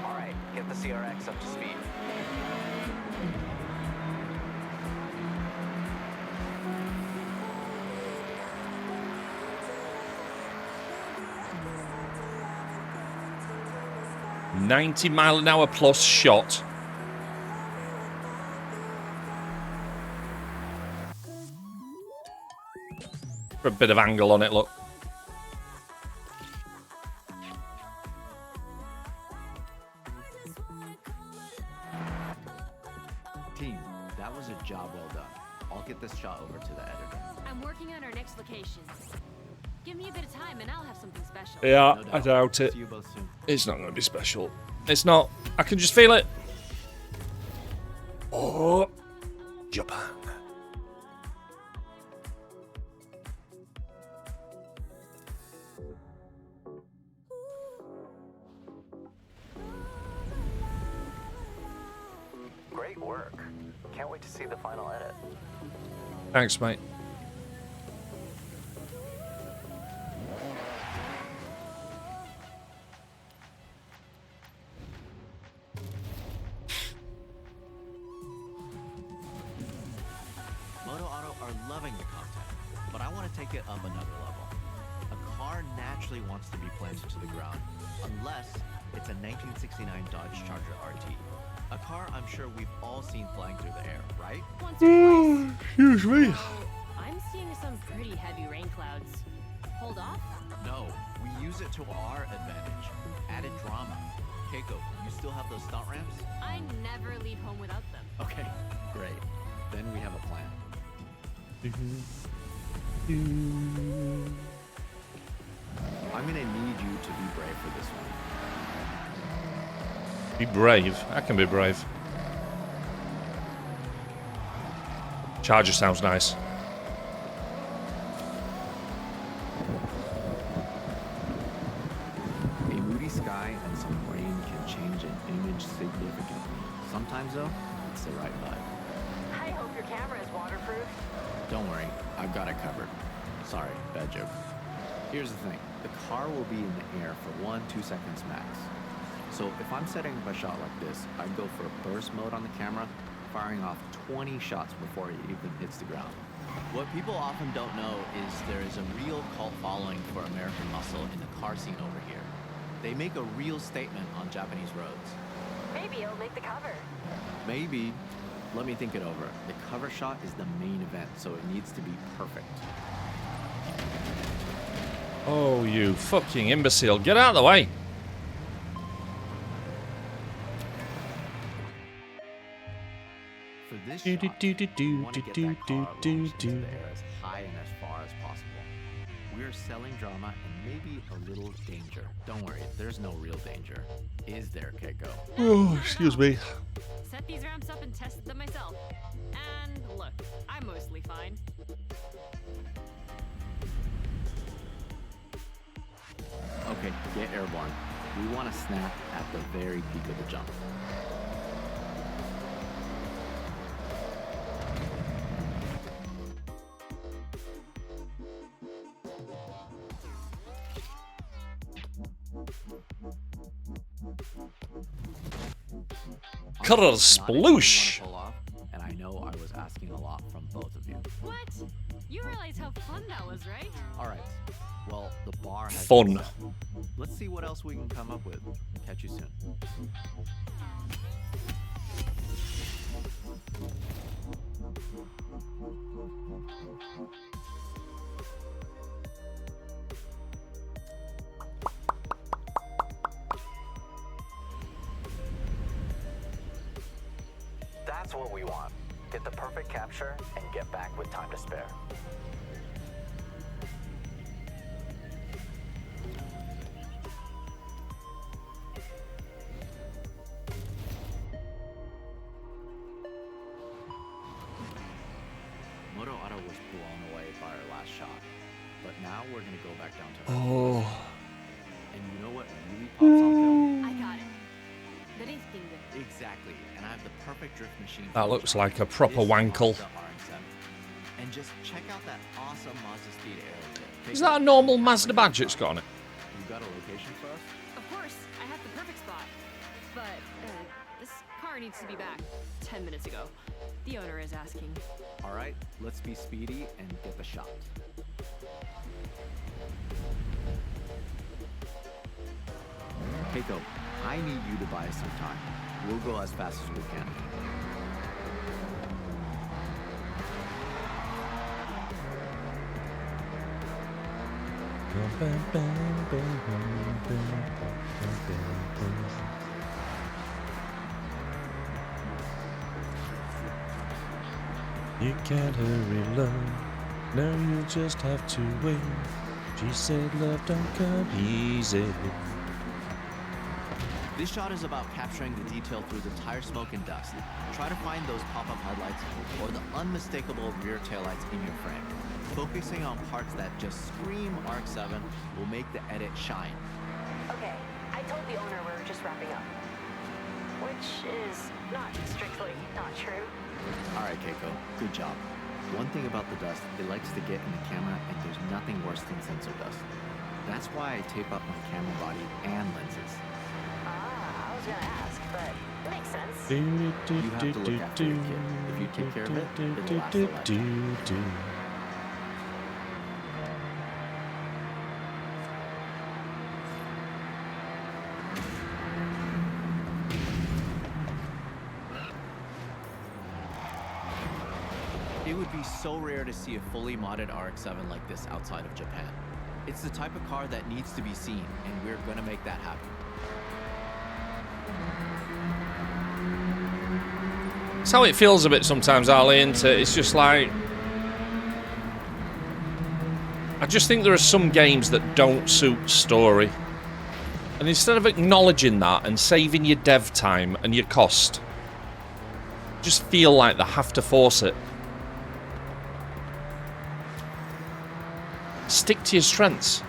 All right, get the CRX up to speed. 90-mile-an-hour plus shot. For a bit of angle on it, look. Team, that was a job well done. I'll get this shot over to the editor. I'm working on our next location. Give me a bit of time and I'll have something special. Yeah, No I doubt. doubt it. See you both soon. It's not going to be special. It's not. I can just feel it. Oh, Japan. Great work. Can't wait to see the final edit. Thanks, mate. Moto Auto are loving the content, but I want to take it up another level. A car naturally wants to be planted to the ground, unless it's a 1969 Dodge Charger RT. A car I'm sure we've all seen flying through the air, right? Once or twice. Excuse me. Oh, I'm seeing some pretty heavy rain clouds. Hold off? No, we use it to our advantage. Added drama. Keiko, you still have those stunt ramps? I never leave home without them. Okay, great. Then we have a plan. I'm gonna need you to be brave for this one. Be brave. I can be brave. Charger sounds nice. A moody sky and some rain can change an image significantly. Sometimes, though, it's the right vibe. I hope your camera is waterproof. Don't worry, I've got it covered. Sorry, bad joke. Here's the thing. The car will be in the air for 1-2 seconds max. So if I'm setting up a shot like this, I'd go for a burst mode on the camera, firing off 20 shots before it even hits the ground. What people often don't know is there is a real cult following for American muscle in the car scene over here. They make a real statement on Japanese roads. Maybe it'll make the cover. Maybe. Let me think it over. The cover shot is the main event, so it needs to be perfect. Oh, you fucking imbecile. Get out of the way. For this shot, we want to get that car launched into the air as high and as far as possible. We're selling drama and maybe a little danger. Don't worry, there's no real danger. Is there, Keiko? Oh, excuse me. Set these ramps up and tested them myself. And look, I'm mostly fine. Okay, get airborne. We want to snap at the very peak of the jump. Color sploosh. And I know I was asking a lot from both of you. What? You realize how fun that was, right? All right. Well, the bar has Fun. been set. Let's see what else we can come up with. Catch you soon. That's what we want. Get the perfect capture and get back with time to spare. Moto Auto was blown away by our last shot. But now we're going to go back down to Oh. And you know what really pops on film? I got it. Drifting. Exactly. And I have the perfect drift machine. That looks like a proper wankle. And just check out that awesome Mazda Speed Aero. Is that a normal Mazda badge it's got on it? You got a location for us? Of course, I have the perfect spot. But this car needs to be back 10 minutes ago. The owner is asking. All right, let's be speedy and get the shot. Keiko, I need you to buy us some time. We'll go as fast as we can. You can't hurry, love. No, you just have to wait. She said love don't come easy. This shot is about capturing the detail through the tire smoke and dust. Try to find those pop-up headlights or the unmistakable rear taillights in your frame. Focusing on parts that just scream RX-7 will make the edit shine. Okay, I told the owner we're just wrapping up. Which is not strictly not true. Alright, Keiko, good job. One thing about the dust, it likes to get in the camera, and there's nothing worse than sensor dust. That's why I tape up my camera body and lenses. Ah, I was gonna ask, but makes sense. You have to look after your kid. If you take care of it, it'll last a lifetime. It would be so rare to see a fully modded RX-7 like this outside of Japan. It's the type of car that needs to be seen, and we're gonna make that happen. It's how it feels a bit sometimes, Ali, isn't it? It's just like... I just think there are some games that don't suit story. And instead of acknowledging that and saving your dev time and your cost, just feel like they have to force it. Stick to your strengths.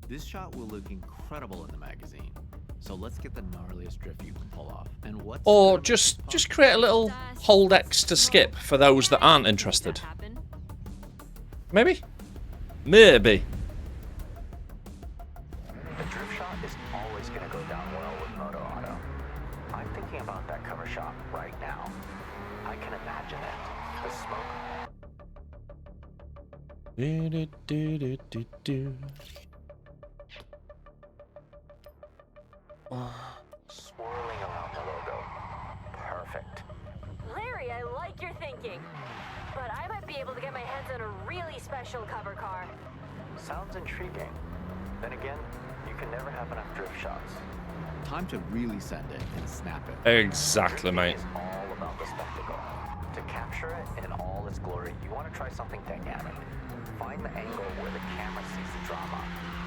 This shot will look incredible in the magazine. So let's get the gnarliest drift you can pull off. And what's Or just create a little hold X to skip for those that aren't interested. Maybe? Maybe. The drift shot is always going to go down well with Moto Auto. I'm thinking about that cover shot right now. I can imagine it. The smoke. Do-do-do-do-do-do. Swirling around the logo. Perfect. Larry, I like your thinking. But I might be able to get my hands on a really special cover car. Sounds intriguing. Then again, you can never have enough drift shots. time to really send it and snap it. Exactly, mate. It's all about the spectacle. To capture it in all its glory, you want to try something dynamic. Find the angle where the camera sees the drama.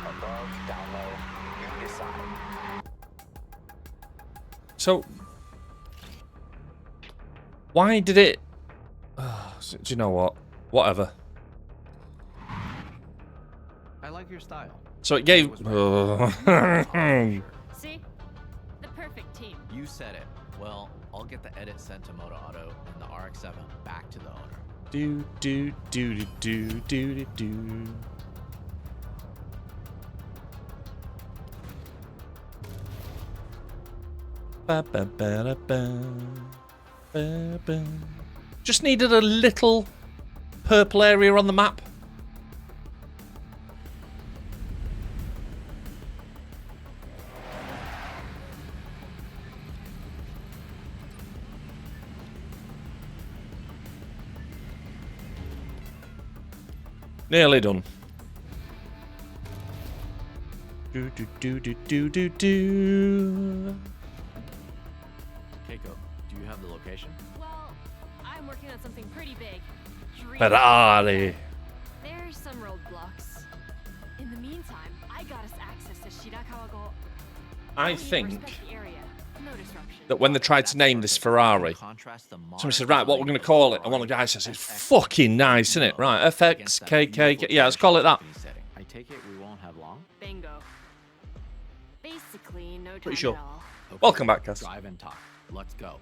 Above, down low, you decide. So, why did it... do you know what? Whatever. I like your style. So it gave... See? The perfect team. You said it. Well, I'll get the edit sent to Moto Auto and the RX-7 back to the owner. Do do do do do do do. Ba ba ba da ba. Ba ba. Just needed a little purple area on the map. Nearly done. Do do do do do do do. Keiko, do you have the location? Well, I'm working on something pretty big. Ferrari. There's some roadblocks. In the meantime, I got us access to Shirakawa-go. I think The area. No disruption. that when they tried to name this Ferrari, somebody said, right, what we're going to call it? And one of the guys says, it's fucking nice, isn't it? Right, FX, KK, yeah, let's call it that. I take it we won't have long? Bingo. Basically, no time Pretty sure. at all. Okay, Welcome back, Cass. Drive and talk. Let's go.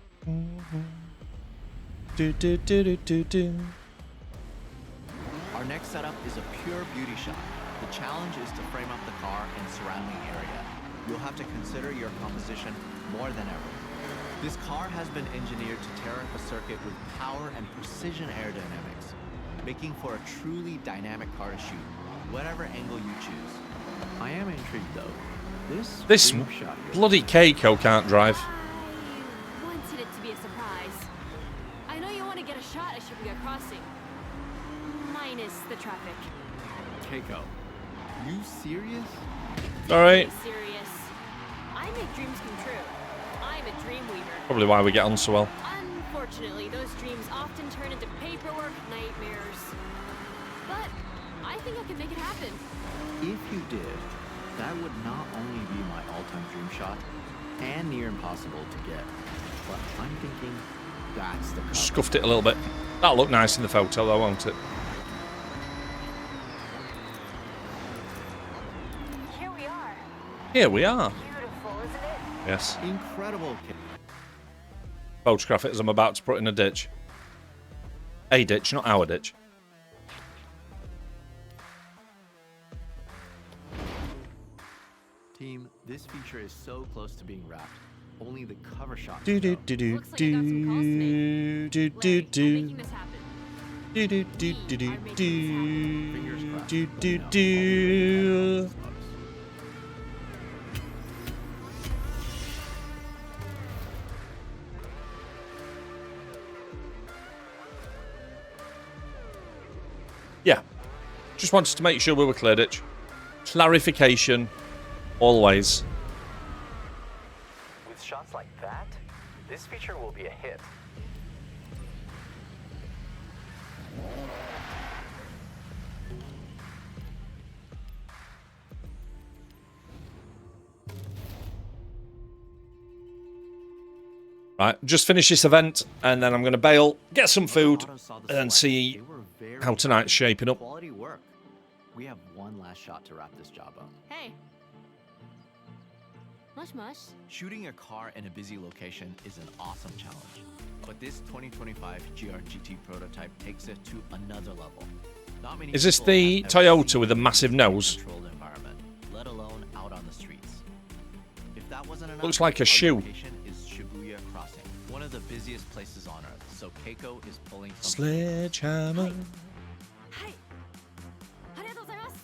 Our next setup is a pure beauty shot. The challenge is to frame up the car and surrounding area. You'll have to consider your composition more than ever. This car has been engineered to tear up a circuit with power and precision aerodynamics, making for a truly dynamic car to shoot, whatever angle you choose. I am intrigued though. This dream shot here- bloody Keiko can't drive. I wanted it to be a surprise. I know you want to get a shot at Shibuya Crossing. Minus the traffic. Keiko, you serious? Alright. Serious. I make dreams come true. I'm a dream weaver. Probably why we get on so well. Unfortunately, those dreams often turn into paperwork nightmares. But I think I can make it happen. If you did, that would not only be my all-time dream shot and near impossible to get, but I'm thinking that's the cover. Scuffed it a little bit. That'll look nice in the photo though, won't it? Here we are. Here we are. Beautiful, isn't it? Yes. Incredible. Photograph it as I'm about to put in a ditch. A ditch, not our ditch. Team, this feature is so close to being wrapped. Only the cover shot. Do do can do go. do do do do do Making this happen. do do do do do Fingers crossed. do Let do me know. do. Yeah, just wanted to make sure we were clear, ditch. Clarification, always. With shots like that, this feature will be a hit. Right, just finish this event, and then I'm going to bail, get some food, and see how tonight's shaping up. Quality work. We have one last shot to wrap this job up. Hey. Mush mush. Shooting a car in a busy location is an awesome challenge, but this 2025 GR-GT prototype takes it to another level. Not many Is this people the have ever Toyota seen with a massive a nose? controlled environment, let alone out on the streets. If that wasn't enough, Looks like a our shoe. location is Shibuya Crossing, one of the busiest places on Earth. So Keiko is pulling some Sledgehammer. Hi. Arigatou gozaimasu.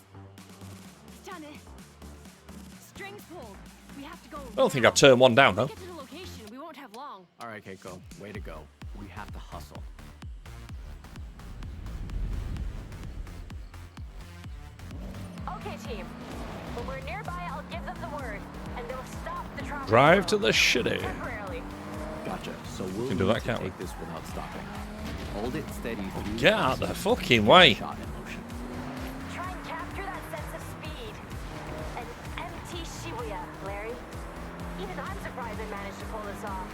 Jane. Strings pulled. We have to go. I don't think I've turned one down though. Get to the location. We won't have long. All right, Keiko, way to go. We have to hustle. Okay, team. When we're nearby, I'll give them the word, and they'll stop the traffic. Drive to flow. the shitty. Temporarily. Gotcha. So we'll Can do need that, to can't we? take this without stopping. Hold it steady. through Get out the process. fucking way. Shot in motion. Try and capture that sense of speed. An empty Shibuya, Larry. Even I'm surprised I managed to pull this off.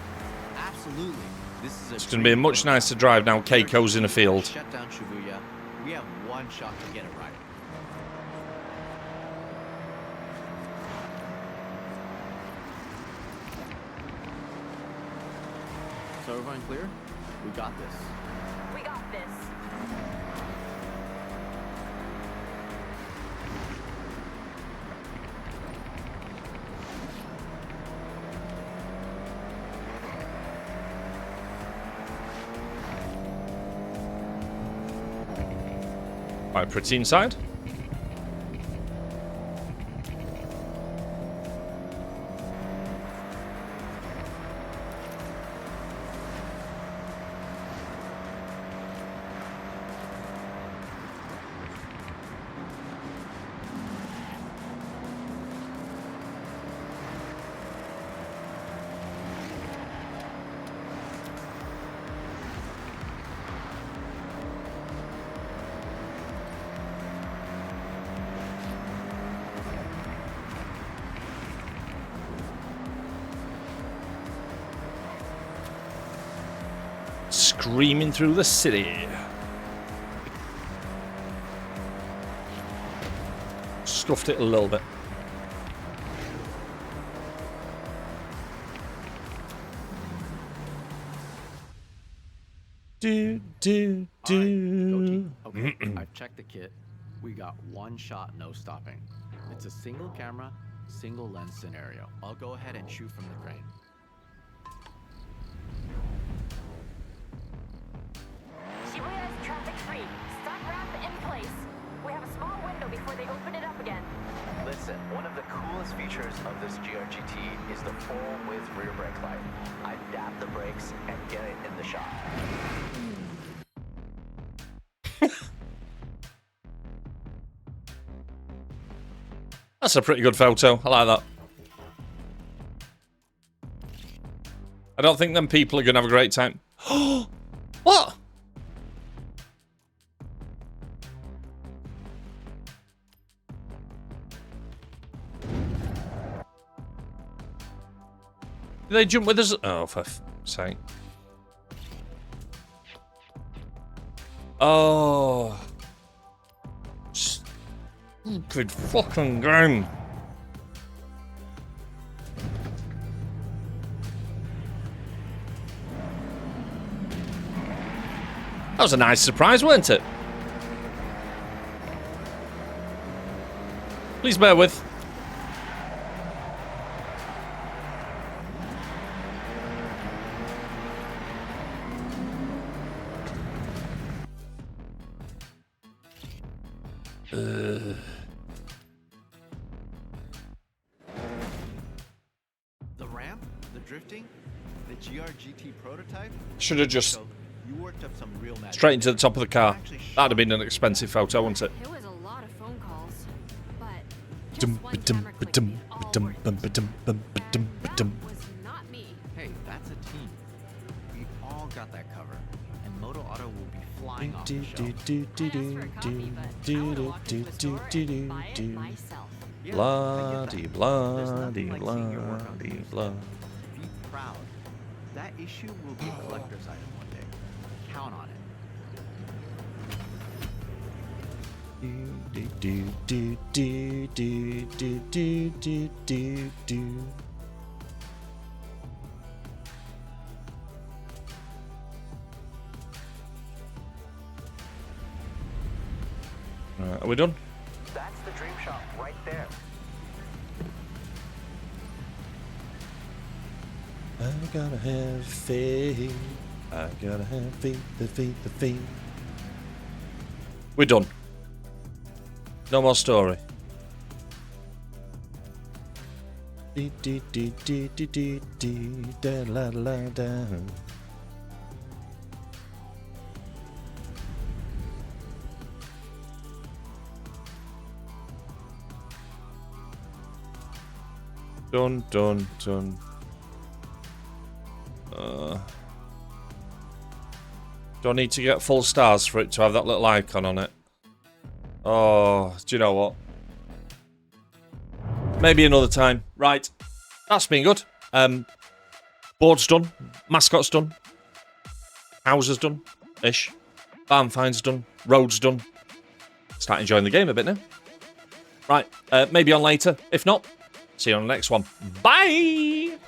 Absolutely. This is It's going to be much nicer to drive now Keiko's in a field. Shut down Shibuya. We have one shot to get it right. So everyone clear? We got this. We got this. Right, pretty inside. Screaming through the city. Scuffed it a little bit. Do. Alright, okay, I've checked the kit. We got one shot, no stopping. It's a single camera, single lens scenario. I'll go ahead and shoot from the crane. Shibuya is traffic free. Start ramp in place. We have a small window before they open it up again. Listen, one of the coolest features of this GRGT is the full-width rear brake light. I dab the brakes and get it in the shot. That's a pretty good photo. I like that. I don't think them people are going to have a great time. What? Did they jump with us? Oh, for sake. Oh. Stupid fucking game. That was a nice surprise, weren't it? Please bear with. The ramp, the drifting, the GRGT prototype. Should have just So you worked up some real magic. straight into the top of the car. That'd have been an expensive photo, wouldn't it? It was a lot of phone calls, but just one camera clicked me. All worked. That was not me. Hey, that's a team. We all got that cover, and Moto Auto will be flying off the shelf. I asked for a copy, but I would have walked into a store and buy it myself. Yeah, I Blah get de that. blah There's de nothing like seeing your work blah on de display. blah. Be proud. That issue will be a collector's item one day. Count on it. Are we done? That's the dream shot right there. I gotta have faith. I gotta have faith, the faith, the faith. We're done. No more story. Dee dee dee dee dee dee dee da la la da. Dun dun dun. Do I need to get full stars for it to have that little icon on it? Oh, do you know what? Maybe another time. Right. That's been good. Board's done. Mascot's done. Houses done. Ish. Barn finds done. Road's done. Start enjoying the game a bit now. Right. Maybe on later. If not, see you on the next one. Bye!